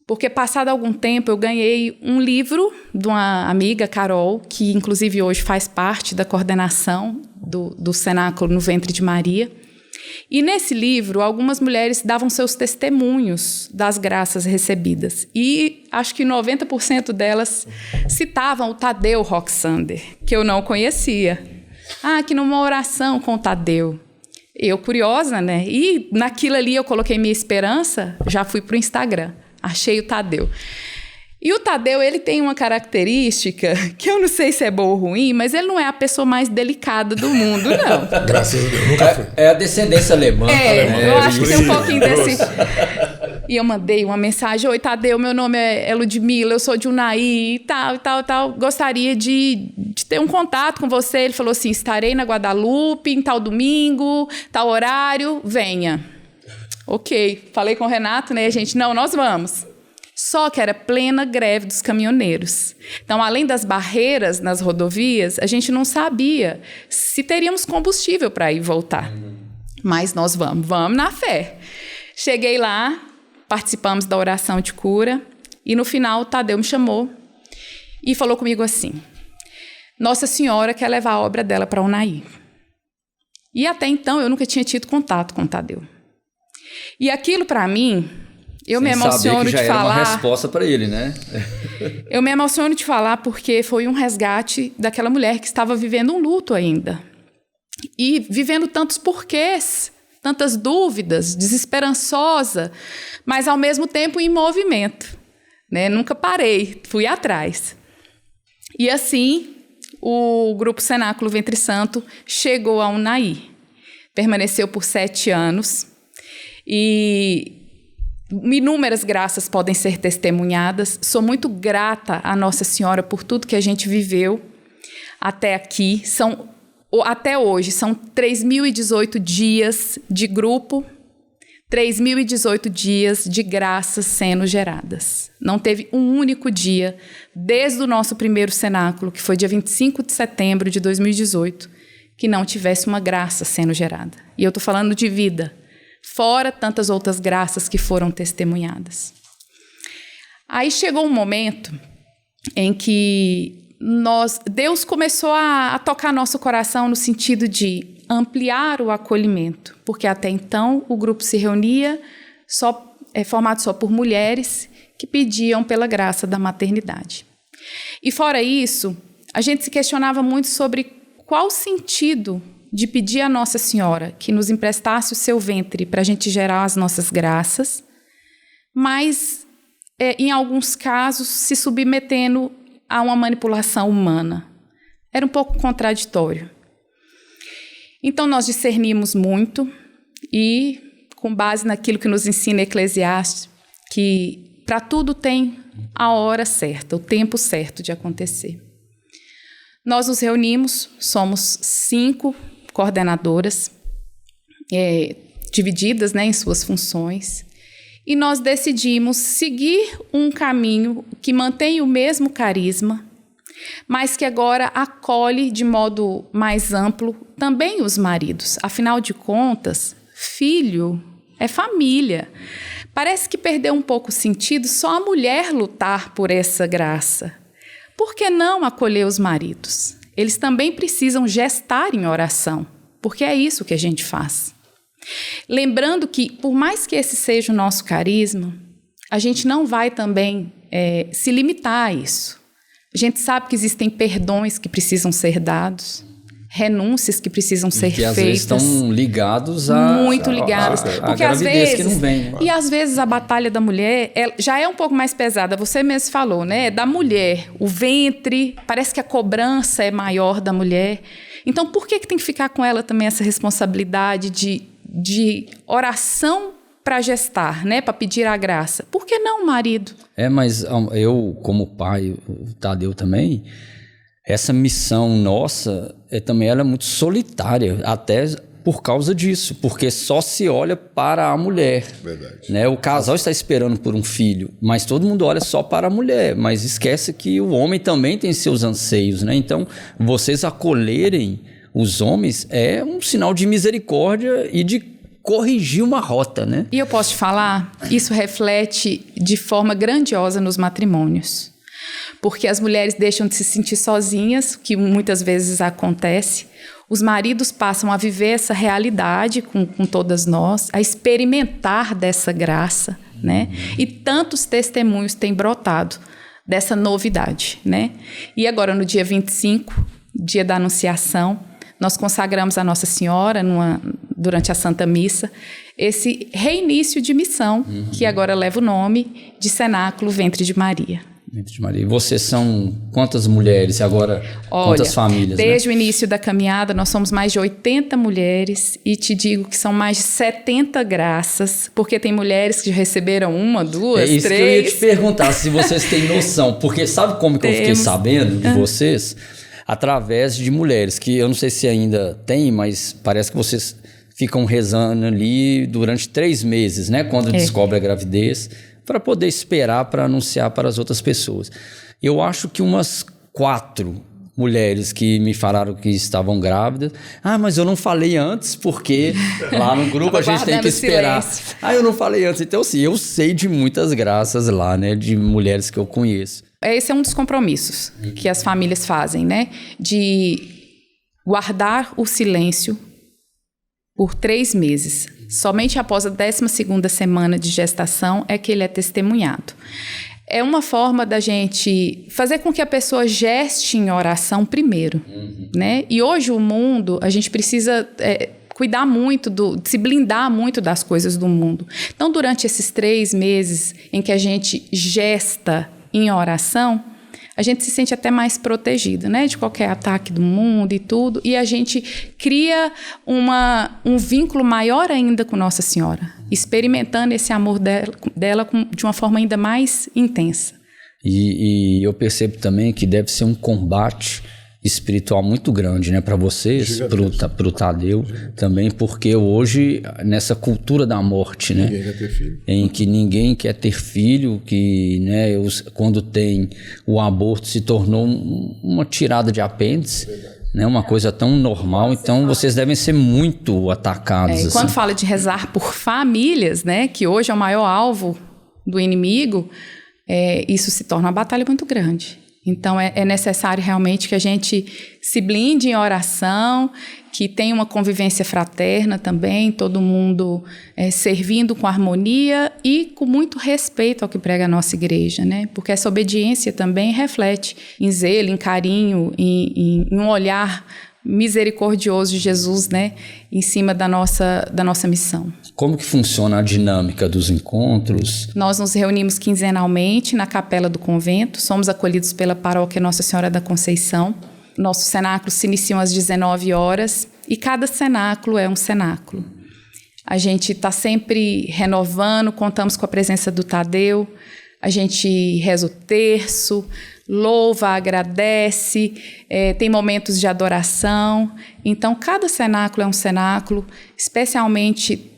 porque passado algum tempo eu ganhei um livro de uma amiga, Carol, que inclusive hoje faz parte da coordenação do Cenáculo no Ventre de Maria. E nesse livro, algumas mulheres davam seus testemunhos das graças recebidas. E acho que 90% delas citavam o Tadeu Roxander, que eu não conhecia. Que numa oração com o Tadeu. Eu, curiosa, né? E naquilo ali eu coloquei minha esperança, já fui para o Instagram, achei o Tadeu. E o Tadeu, ele tem uma característica, que eu não sei se é boa ou ruim, mas ele não é a pessoa mais delicada do mundo, não. Graças a Deus, nunca foi. É a descendência alemã. Eu acho que tem um pouquinho desse... E eu mandei uma mensagem, oi Tadeu, meu nome é Ludmila, eu sou de Unai e tal, gostaria de ter um contato com você. Ele falou assim, estarei na Guadalupe em tal domingo, tal horário, venha. Ok, falei com o Renato, né, gente, não, nós vamos. Só que era plena greve dos caminhoneiros. Então, além das barreiras nas rodovias, a gente não sabia se teríamos combustível para ir e voltar. Mas nós vamos na fé. Cheguei lá, participamos da oração de cura e no final o Tadeu me chamou e falou comigo assim: Nossa Senhora quer levar a obra dela para Unai. E até então eu nunca tinha tido contato com o Tadeu. E aquilo para mim, eu me emociono de falar. Era uma resposta para ele, né? Eu me emociono de falar porque foi um resgate daquela mulher que estava vivendo um luto ainda. E vivendo tantos porquês, tantas dúvidas, desesperançosa, mas ao mesmo tempo em movimento, né? Nunca parei, fui atrás. E assim, o Grupo Cenáculo Ventre Santo chegou a Unai. Permaneceu por 7 anos e inúmeras graças podem ser testemunhadas. Sou muito grata à Nossa Senhora por tudo que a gente viveu até aqui. Até hoje, são 3.018 dias de grupo, 3.018 dias de graças sendo geradas. Não teve um único dia, desde o nosso primeiro cenáculo, que foi dia 25 de setembro de 2018, que não tivesse uma graça sendo gerada. E eu estou falando de vida, fora tantas outras graças que foram testemunhadas. Aí chegou um momento em que Deus começou a tocar nosso coração no sentido de ampliar o acolhimento, porque até então o grupo se reunia formado só por mulheres que pediam pela graça da maternidade. E fora isso, a gente se questionava muito sobre qual o sentido de pedir a Nossa Senhora que nos emprestasse o seu ventre para a gente gerar as nossas graças, mas, em alguns casos, se submetendo a uma manipulação humana. Era um pouco contraditório. Então, nós discernimos muito e, com base naquilo que nos ensina Eclesiastes, que para tudo tem a hora certa, o tempo certo de acontecer. Nós nos reunimos, somos 5 coordenadoras, divididas, né, em suas funções, e nós decidimos seguir um caminho que mantém o mesmo carisma, mas que agora acolhe de modo mais amplo também os maridos. Afinal de contas, filho é família. Parece que perdeu um pouco o sentido só a mulher lutar por essa graça. Por que não acolher os maridos? Eles também precisam gestar em oração, porque é isso que a gente faz. Lembrando que, por mais que esse seja o nosso carisma, a gente não vai também se limitar a isso. A gente sabe que existem perdões que precisam ser dados, renúncias que precisam ser feitas. Que às vezes estão ligados muito ligados. Porque às vezes que não vem, né? E às vezes a batalha da mulher já é um pouco mais pesada. Você mesmo falou, né? Da mulher, o ventre, parece que a cobrança é maior da mulher. Então, por que tem que ficar com ela também essa responsabilidade de oração para gestar, né? Para pedir a graça? Por que não, marido? Mas eu, como pai, o Tadeu também, essa missão nossa também ela é muito solitária, até por causa disso, porque só se olha para a mulher. Verdade. Né? O casal está esperando por um filho, mas todo mundo olha só para a mulher, mas esquece que o homem também tem seus anseios, né? Então, vocês acolherem os homens é um sinal de misericórdia e de corrigir uma rota, né? E eu posso te falar, isso reflete de forma grandiosa nos matrimônios. Porque as mulheres deixam de se sentir sozinhas, que muitas vezes acontece. Os maridos passam a viver essa realidade com todas nós, a experimentar dessa graça, né? E tantos testemunhos têm brotado dessa novidade, né? E agora, no dia 25, dia da Anunciação, nós consagramos a Nossa Senhora durante a Santa Missa, esse reinício de missão, que agora leva o nome de Cenáculo Ventre de Maria. Ventre de Maria. E vocês são quantas mulheres e agora quantas famílias? Desde o início da caminhada, nós somos mais de 80 mulheres e te digo que são mais de 70 graças, porque tem mulheres que receberam 1, 2, 3. É isso 3. Que eu ia te perguntar, se vocês têm noção, porque sabe como que eu fiquei sabendo de vocês? Através de mulheres, que eu não sei se ainda tem, mas parece que vocês ficam rezando ali durante 3 meses, né? Quando descobre a gravidez, para poder esperar para anunciar para as outras pessoas. Eu acho que umas 4 mulheres que me falaram que estavam grávidas. Mas eu não falei antes, porque lá no grupo a gente tem que esperar. Silêncio. Eu não falei antes. Então, assim, eu sei de muitas graças lá, né? De mulheres que eu conheço. Esse é um dos compromissos que as famílias fazem, né? De guardar o silêncio por 3 meses. Somente após a 12ª semana de gestação é que ele é testemunhado. É uma forma da gente fazer com que a pessoa geste em oração primeiro, né? E hoje o mundo, a gente precisa cuidar muito, se blindar muito das coisas do mundo. Então, durante esses 3 meses em que a gente gesta em oração, a gente se sente até mais protegido, né? De qualquer ataque do mundo e tudo. E a gente cria um vínculo maior ainda com Nossa Senhora, experimentando esse amor dela de uma forma ainda mais intensa. E eu percebo também que deve ser um combate espiritual muito grande, né, para vocês, para o Tadeu também, porque hoje nessa cultura da morte, né, ninguém quer ter filho. Em que ninguém quer ter filho, que, né, quando tem o aborto se tornou uma tirada de apêndice, né, uma coisa tão normal. Então vocês devem ser muito atacados. Quando fala de rezar por famílias, né, que hoje é o maior alvo do inimigo, isso se torna uma batalha muito grande. Então, é necessário realmente que a gente se blinde em oração, que tenha uma convivência fraterna também, todo mundo servindo com harmonia e com muito respeito ao que prega a nossa igreja, né? Porque essa obediência também reflete em zelo, em carinho, em um olhar misericordioso de Jesus, né? Em cima da nossa missão. Como que funciona a dinâmica dos encontros? Nós nos reunimos quinzenalmente na capela do convento, somos acolhidos pela paróquia Nossa Senhora da Conceição. Nossos cenáculos se iniciam às 19 horas e cada cenáculo é um cenáculo. A gente está sempre renovando, contamos com a presença do Tadeu, a gente reza o terço, louva, agradece, tem momentos de adoração. Então, cada cenáculo é um cenáculo especialmente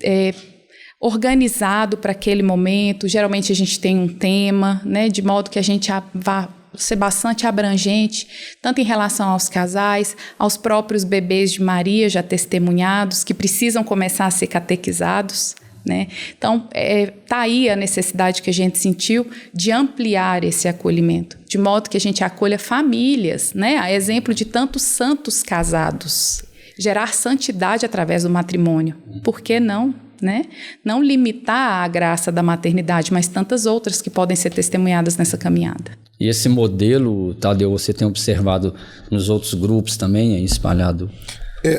organizado para aquele momento. Geralmente, a gente tem um tema, né, de modo que a gente vá ser bastante abrangente, tanto em relação aos casais, aos próprios bebês de Maria já testemunhados, que precisam começar a ser catequizados, né? Então, tá aí a necessidade que a gente sentiu de ampliar esse acolhimento, de modo que a gente acolha famílias, né? A exemplo de tantos santos casados, gerar santidade através do matrimônio. Por que não, né? Não limitar a graça da maternidade, mas tantas outras que podem ser testemunhadas nessa caminhada. E esse modelo, Tadeu, você tem observado nos outros grupos também, espalhado?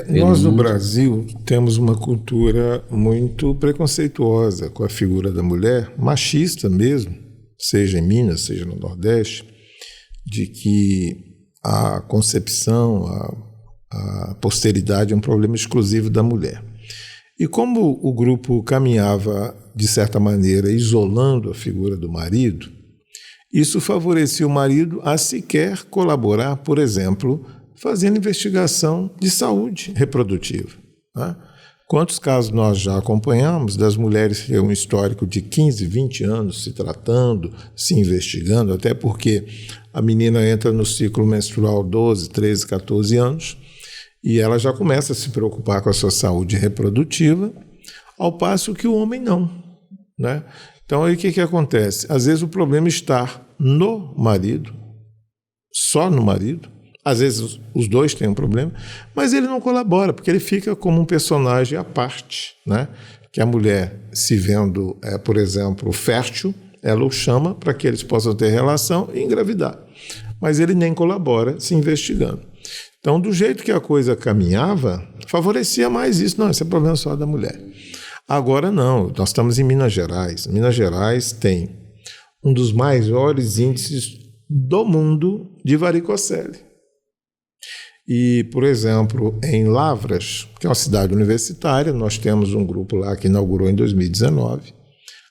Nós no Brasil temos uma cultura muito preconceituosa com a figura da mulher, machista mesmo, seja em Minas, seja no Nordeste, de que a concepção, a posteridade é um problema exclusivo da mulher. E como o grupo caminhava, de certa maneira, isolando a figura do marido, isso favorecia o marido a sequer colaborar, por exemplo, fazendo investigação de saúde reprodutiva, né? Quantos casos nós já acompanhamos das mulheres que têm um histórico de 15, 20 anos se tratando, se investigando, até porque a menina entra no ciclo menstrual 12, 13, 14 anos e ela já começa a se preocupar com a sua saúde reprodutiva, ao passo que o homem não, né? Então, aí o que acontece? Às vezes o problema está no marido, só no marido. Às vezes os dois têm um problema, mas ele não colabora, porque ele fica como um personagem à parte, né? Que a mulher, se vendo, por exemplo, fértil, ela o chama para que eles possam ter relação e engravidar. Mas ele nem colabora se investigando. Então, do jeito que a coisa caminhava, favorecia mais isso. Não, esse é problema só da mulher. Agora não, nós estamos em Minas Gerais. Minas Gerais tem um dos maiores índices do mundo de varicocele. E, por exemplo, em Lavras, que é uma cidade universitária, nós temos um grupo lá que inaugurou em 2019.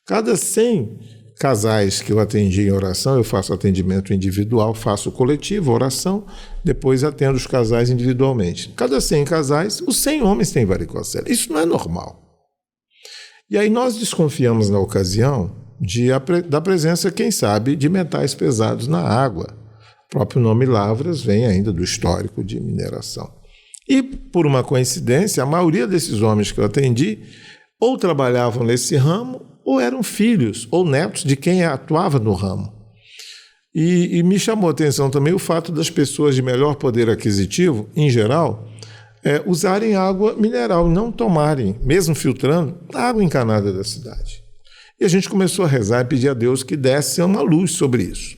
Cada 100 casais que eu atendi em oração, eu faço atendimento individual, faço coletivo, oração, depois atendo os casais individualmente. Cada 100 casais, os 100 homens têm varicocele. Isso não é normal. E aí nós desconfiamos na ocasião da presença, quem sabe, de metais pesados na água. próprio nome Lavras vem ainda do histórico de mineração. E, por uma coincidência, a maioria desses homens que eu atendi ou trabalhavam nesse ramo, ou eram filhos ou netos de quem atuava no ramo. E me chamou a atenção também o fato das pessoas de melhor poder aquisitivo, em geral, usarem água mineral, não tomarem, mesmo filtrando, a água encanada da cidade. E a gente começou a rezar e pedir a Deus que desse uma luz sobre isso.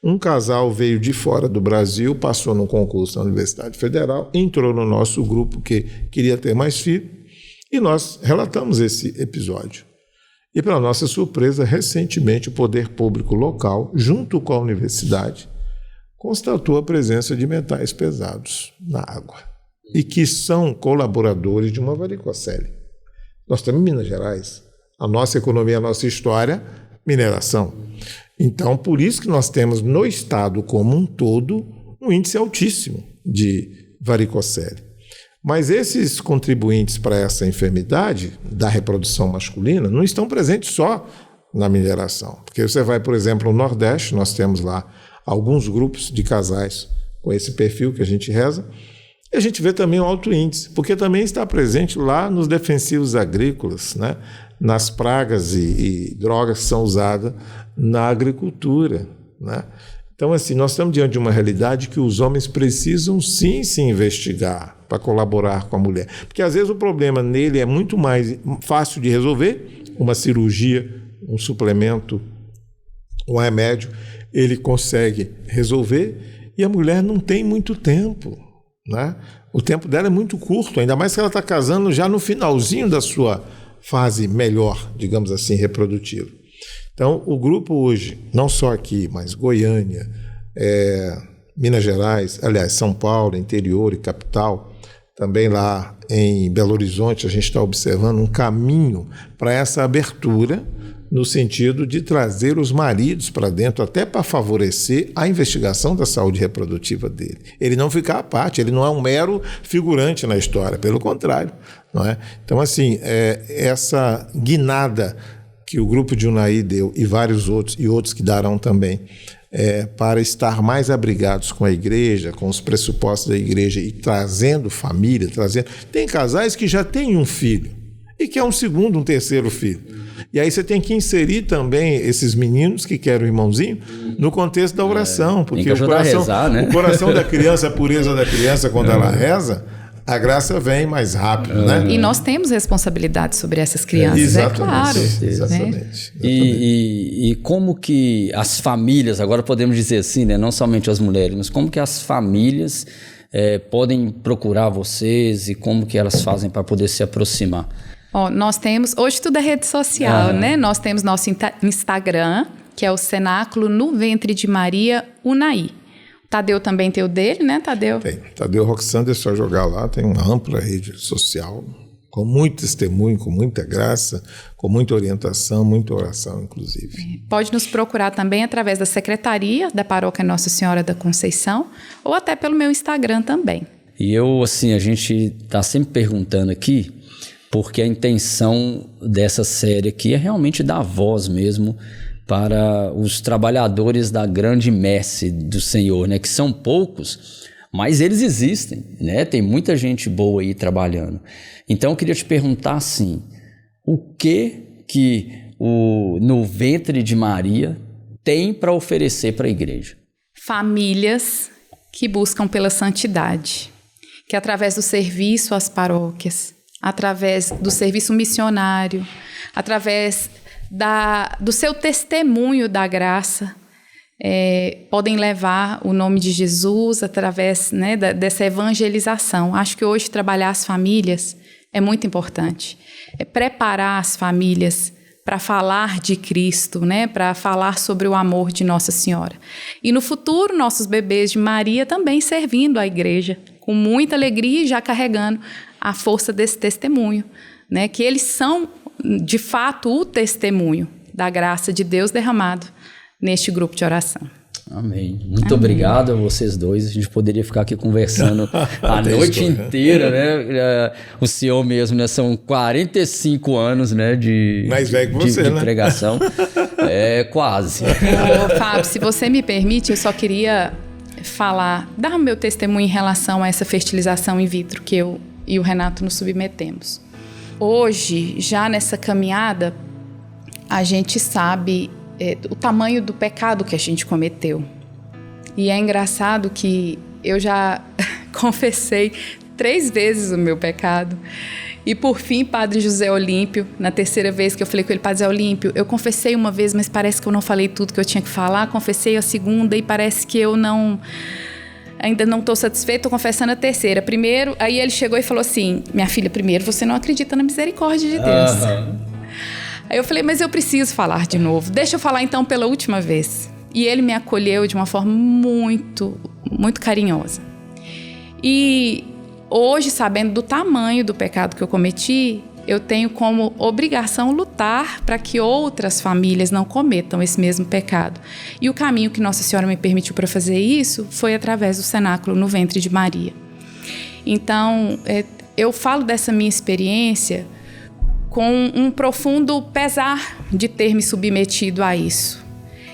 Um casal veio de fora do Brasil, passou no concurso na Universidade Federal, entrou no nosso grupo que queria ter mais filhos, e nós relatamos esse episódio. E, para nossa surpresa, recentemente o poder público local, junto com a universidade, constatou a presença de metais pesados na água e que são colaboradores de uma varicocele. Nós temos em Minas Gerais, a nossa economia, a nossa história, mineração. Então, por isso que nós temos no estado como um todo um índice altíssimo de varicocele. Mas esses contribuintes para essa enfermidade da reprodução masculina não estão presentes só na mineração. Porque você vai, por exemplo, no Nordeste, nós temos lá alguns grupos de casais com esse perfil que a gente reza, e a gente vê também um alto índice, porque também está presente lá nos defensivos agrícolas, né? Nas pragas e drogas que são usadas na agricultura, né? Então, assim, nós estamos diante de uma realidade que os homens precisam sim se investigar para colaborar com a mulher. Porque, às vezes, o problema nele é muito mais fácil de resolver, uma cirurgia, um suplemento, um remédio, ele consegue resolver e a mulher não tem muito tempo, né? O tempo dela é muito curto, ainda mais que ela está casando já no finalzinho da sua fase melhor, digamos assim, reprodutiva. Então, o grupo hoje, não só aqui, mas Goiânia, Minas Gerais, aliás, São Paulo, interior e capital, também lá em Belo Horizonte, a gente está observando um caminho para essa abertura, no sentido de trazer os maridos para dentro, até para favorecer a investigação da saúde reprodutiva dele. Ele não ficar à parte, ele não é um mero figurante na história, pelo contrário, não é? Então, assim, essa guinada que o grupo de Unai deu e vários outros, e outros que darão também, para estar mais abrigados com a igreja, com os pressupostos da igreja e trazendo família, Tem casais que já têm um filho e que é um segundo, um terceiro filho. E aí você tem que inserir também esses meninos que querem o irmãozinho no contexto da oração, porque o coração da criança, a pureza da criança, quando ela reza, a graça vem mais rápido, né? E nós temos responsabilidade sobre essas crianças, claro. Exatamente. E como que as famílias, agora podemos dizer assim, né, não somente as mulheres, mas como que as famílias podem procurar vocês e como que elas fazem para poder se aproximar? Nós temos, hoje tudo é rede social, né? Nós temos nosso Instagram, que é o Cenáculo no Ventre de Maria Unai. Tadeu também tem o dele, né, Tadeu? Tem. Tadeu Roxander, é só jogar lá, tem uma ampla rede social, com muito testemunho, com muita graça, com muita orientação, muita oração, inclusive. Pode nos procurar também através da secretaria da Paróquia Nossa Senhora da Conceição, ou até pelo meu Instagram também. E a gente está sempre perguntando aqui, porque a intenção dessa série aqui é realmente dar voz mesmo para os trabalhadores da grande messe do Senhor, né? Que são poucos, mas eles existem, né? Tem muita gente boa aí trabalhando. Então eu queria te perguntar assim, o que no ventre de Maria tem para oferecer para a igreja? Famílias que buscam pela santidade, que através do serviço às paróquias, através do serviço missionário, através do seu testemunho da graça, podem levar o nome de Jesus através, né, dessa evangelização. Acho que hoje trabalhar as famílias é muito importante. Preparar as famílias para falar de Cristo, né, para falar sobre o amor de Nossa Senhora. E no futuro, nossos bebês de Maria também servindo à igreja, com muita alegria e já carregando a força desse testemunho, né, que eles são de fato o testemunho da graça de Deus derramado neste grupo de oração. Amém. Muito obrigado a vocês dois. A gente poderia ficar aqui conversando a noite inteira, né? O senhor mesmo, né? São 45 anos, né? Mais velho que você, de né? pregação. Quase. Fábio, se você me permite, eu só queria dar o meu testemunho em relação a essa fertilização in vitro que eu e o Renato nos submetemos. Hoje, já nessa caminhada, a gente sabe o tamanho do pecado que a gente cometeu. E é engraçado que eu já confessei 3 vezes o meu pecado. E por fim, Padre José Olímpio, na 3ª vez que eu falei com ele, Padre José Olímpio, eu confessei uma vez, mas parece que eu não falei tudo que eu tinha que falar. Confessei a 2ª e parece que eu ainda não estou satisfeito, estou confessando a 3ª. Primeiro, aí ele chegou e falou assim: minha filha, primeiro você não acredita na misericórdia de Deus. Aí eu falei, mas eu preciso falar de novo. Deixa eu falar então pela última vez. E ele me acolheu de uma forma muito, muito carinhosa. E hoje, sabendo do tamanho do pecado que eu cometi, eu tenho como obrigação lutar para que outras famílias não cometam esse mesmo pecado. E o caminho que Nossa Senhora me permitiu para fazer isso foi através do cenáculo no ventre de Maria. Então, eu falo dessa minha experiência com um profundo pesar de ter me submetido a isso.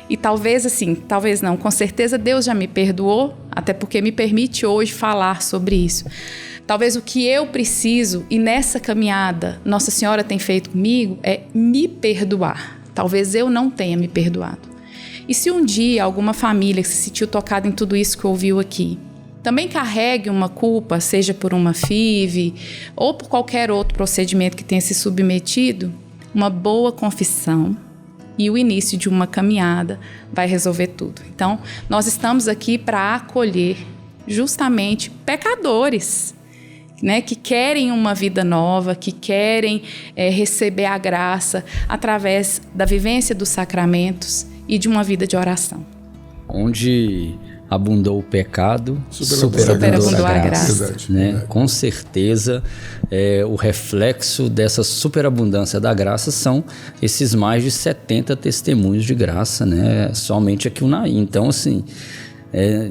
E talvez não, com certeza Deus já me perdoou, até porque me permite hoje falar sobre isso. Talvez o que eu preciso, e nessa caminhada Nossa Senhora tem feito comigo, é me perdoar. Talvez eu não tenha me perdoado. E se um dia alguma família que se sentiu tocada em tudo isso que ouviu aqui, também carregue uma culpa, seja por uma FIV ou por qualquer outro procedimento que tenha se submetido, uma boa confissão e o início de uma caminhada vai resolver tudo. Então, nós estamos aqui para acolher justamente pecadores, né, que querem uma vida nova, que querem receber a graça através da vivência dos sacramentos e de uma vida de oração. Onde abundou o pecado, superabundou a graça. Verdade, né? verdade. Com certeza, o reflexo dessa superabundância da graça são esses mais de 70 testemunhos de graça, né? Somente aqui o Naí. Então, assim,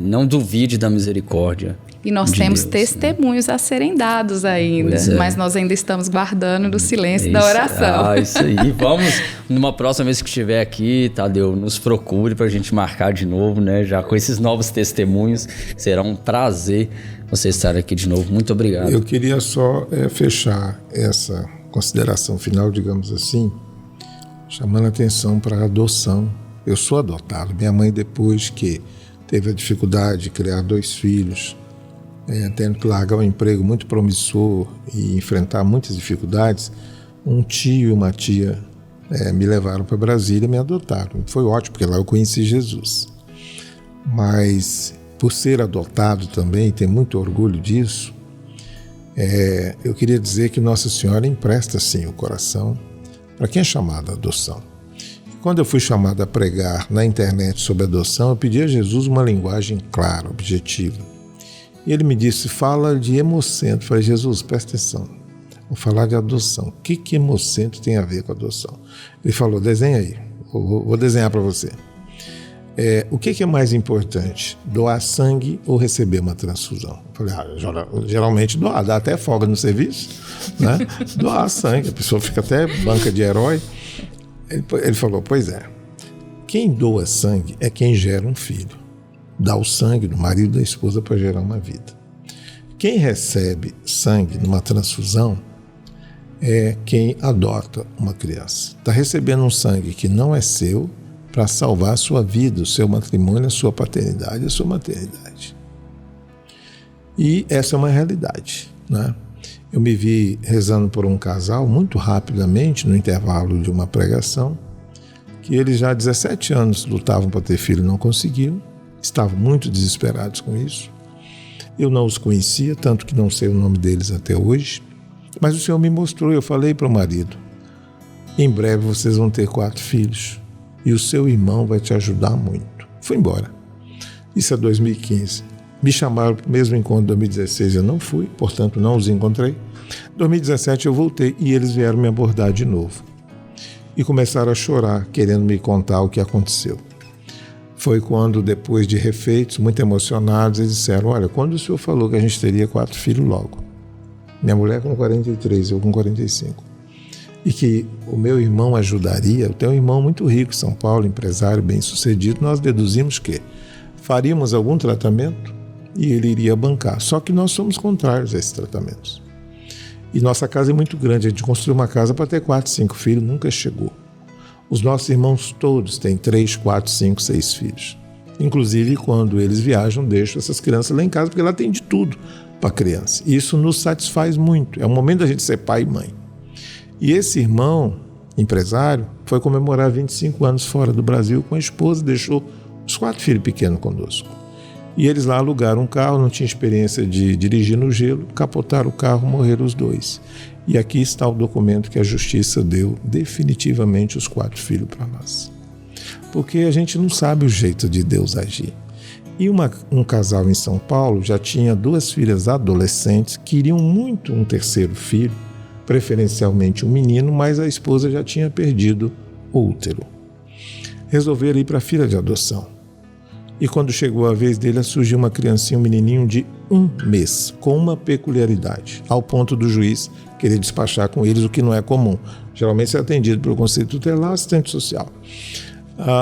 não duvide da misericórdia. E nós temos testemunhos, né, a serem dados ainda, mas nós ainda estamos guardando no silêncio da oração. Isso aí. Vamos, numa próxima vez que estiver aqui, Tadeu, nos procure para a gente marcar de novo, né? Já com esses novos testemunhos. Será um prazer você estar aqui de novo. Muito obrigado. Eu queria só fechar essa consideração final, digamos assim, chamando a atenção para a adoção. Eu sou adotado. Minha mãe, depois que teve a dificuldade de criar 2 filhos, tendo que largar um emprego muito promissor e enfrentar muitas dificuldades, um tio e uma tia me levaram para Brasília e me adotaram. Foi ótimo, porque lá eu conheci Jesus. Mas, por ser adotado também, tenho muito orgulho disso, eu queria dizer que Nossa Senhora empresta, sim, o coração para quem é chamado à adoção. Quando eu fui chamado a pregar na internet sobre adoção, eu pedi a Jesus uma linguagem clara, objetiva. E ele me disse, fala de hemocentro. Eu falei, Jesus, presta atenção, vou falar de adoção. O que hemocentro tem a ver com adoção? Ele falou, desenha aí, vou desenhar para você. O que é mais importante, doar sangue ou receber uma transfusão? Eu falei, geralmente doar, dá até folga no serviço, né? Doar sangue, a pessoa fica até banca de herói. Ele falou, pois é, quem doa sangue é quem gera um filho. Dá o sangue do marido e da esposa para gerar uma vida. Quem recebe sangue numa transfusão é quem adota uma criança. Está recebendo um sangue que não é seu para salvar a sua vida, o seu matrimônio, a sua paternidade, a sua maternidade. E essa é uma realidade, né? Eu me vi rezando por um casal muito rapidamente, no intervalo de uma pregação, que eles já há 17 anos lutavam para ter filho e não conseguiam. Estavam muito desesperados com isso. Eu não os conhecia, tanto que não sei o nome deles até hoje. Mas o Senhor me mostrou, eu falei para o marido, em breve vocês vão ter 4 filhos e o seu irmão vai te ajudar muito. Fui embora. Isso é 2015. Me chamaram para o mesmo encontro de 2016, eu não fui, portanto não os encontrei. Em 2017 eu voltei e eles vieram me abordar de novo. E começaram a chorar, querendo me contar o que aconteceu. Foi quando, depois de refeitos, muito emocionados, eles disseram, olha, quando o senhor falou que a gente teria 4 filhos logo, minha mulher com 43, eu com 45, e que o meu irmão ajudaria, eu tenho um irmão muito rico, São Paulo, empresário, bem-sucedido, nós deduzimos que faríamos algum tratamento e ele iria bancar. Só que nós somos contrários a esses tratamentos. E nossa casa é muito grande, a gente construiu uma casa para ter 4, 5 filhos, nunca chegou. Os nossos irmãos todos têm 3, 4, 5, 6 filhos. Inclusive, quando eles viajam, deixam essas crianças lá em casa, porque lá tem de tudo para a criança. E isso nos satisfaz muito. É o momento da gente ser pai e mãe. E esse irmão, empresário, foi comemorar 25 anos fora do Brasil com a esposa, deixou os 4 filhos pequenos conosco. E eles lá alugaram um carro, não tinha experiência de dirigir no gelo, capotaram o carro, morreram os 2. E aqui está o documento que a justiça deu definitivamente os 4 filhos para nós. Porque a gente não sabe o jeito de Deus agir. E um casal em São Paulo já tinha 2 filhas adolescentes, queriam muito um terceiro filho, preferencialmente um menino, mas a esposa já tinha perdido o útero. Resolveram ir para a fila de adoção. E quando chegou a vez dele, surgiu uma criancinha, um menininho de 1 mês, com uma peculiaridade, ao ponto do juiz querer despachar com eles, o que não é comum. Geralmente é atendido pelo Conselho Tutelar, assistente social.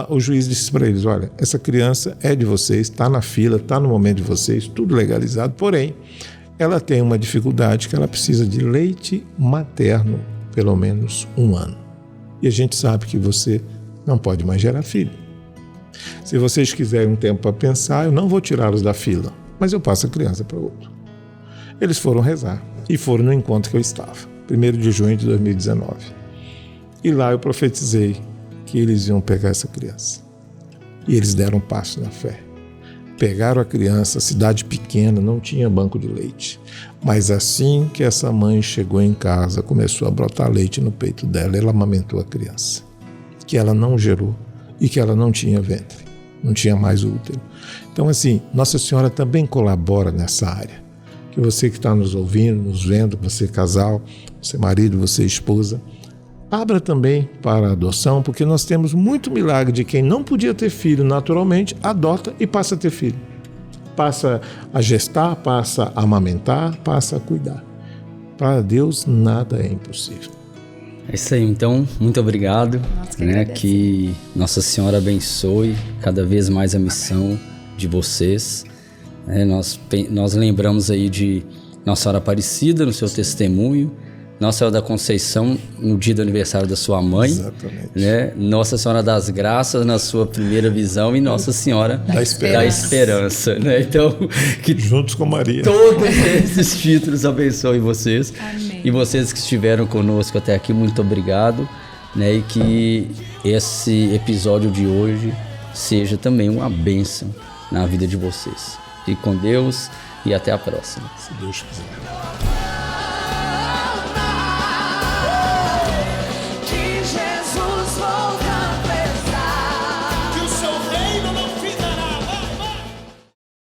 O juiz disse para eles, olha, essa criança é de vocês, está na fila, está no momento de vocês, tudo legalizado, porém, ela tem uma dificuldade que ela precisa de leite materno, pelo menos 1 ano. E a gente sabe que você não pode mais gerar filho. Se vocês quiserem um tempo para pensar, eu não vou tirá-los da fila, mas eu passo a criança para outro. Eles foram rezar e foram no encontro que eu estava, 1º de junho de 2019. E lá eu profetizei que eles iam pegar essa criança. E eles deram um passo na fé. Pegaram a criança, cidade pequena, não tinha banco de leite. Mas assim que essa mãe chegou em casa, começou a brotar leite no peito dela, ela amamentou a criança. Que ela não gerou e que ela não tinha ventre, não tinha mais útero. Então, assim, Nossa Senhora também colabora nessa área. Que você que está nos ouvindo, nos vendo, você casal, você marido, você esposa, abra também para a adoção, porque nós temos muito milagre de quem não podia ter filho naturalmente, adota e passa a ter filho. Passa a gestar, passa a amamentar, passa a cuidar. Para Deus nada é impossível. É isso aí, então, muito obrigado. Que Nossa Senhora abençoe cada vez mais a missão de vocês. Nós lembramos aí de Nossa Senhora Aparecida no seu testemunho, Nossa Senhora da Conceição no dia do aniversário da sua mãe. Exatamente. Nossa Senhora das Graças na sua primeira visão e Nossa Senhora da Esperança. Então, que juntos com Maria. Todos esses títulos abençoem vocês. Amém. E vocês que estiveram conosco até aqui, muito obrigado. E que esse episódio de hoje seja também uma bênção na vida de vocês. Fique com Deus e até a próxima. Se Deus quiser.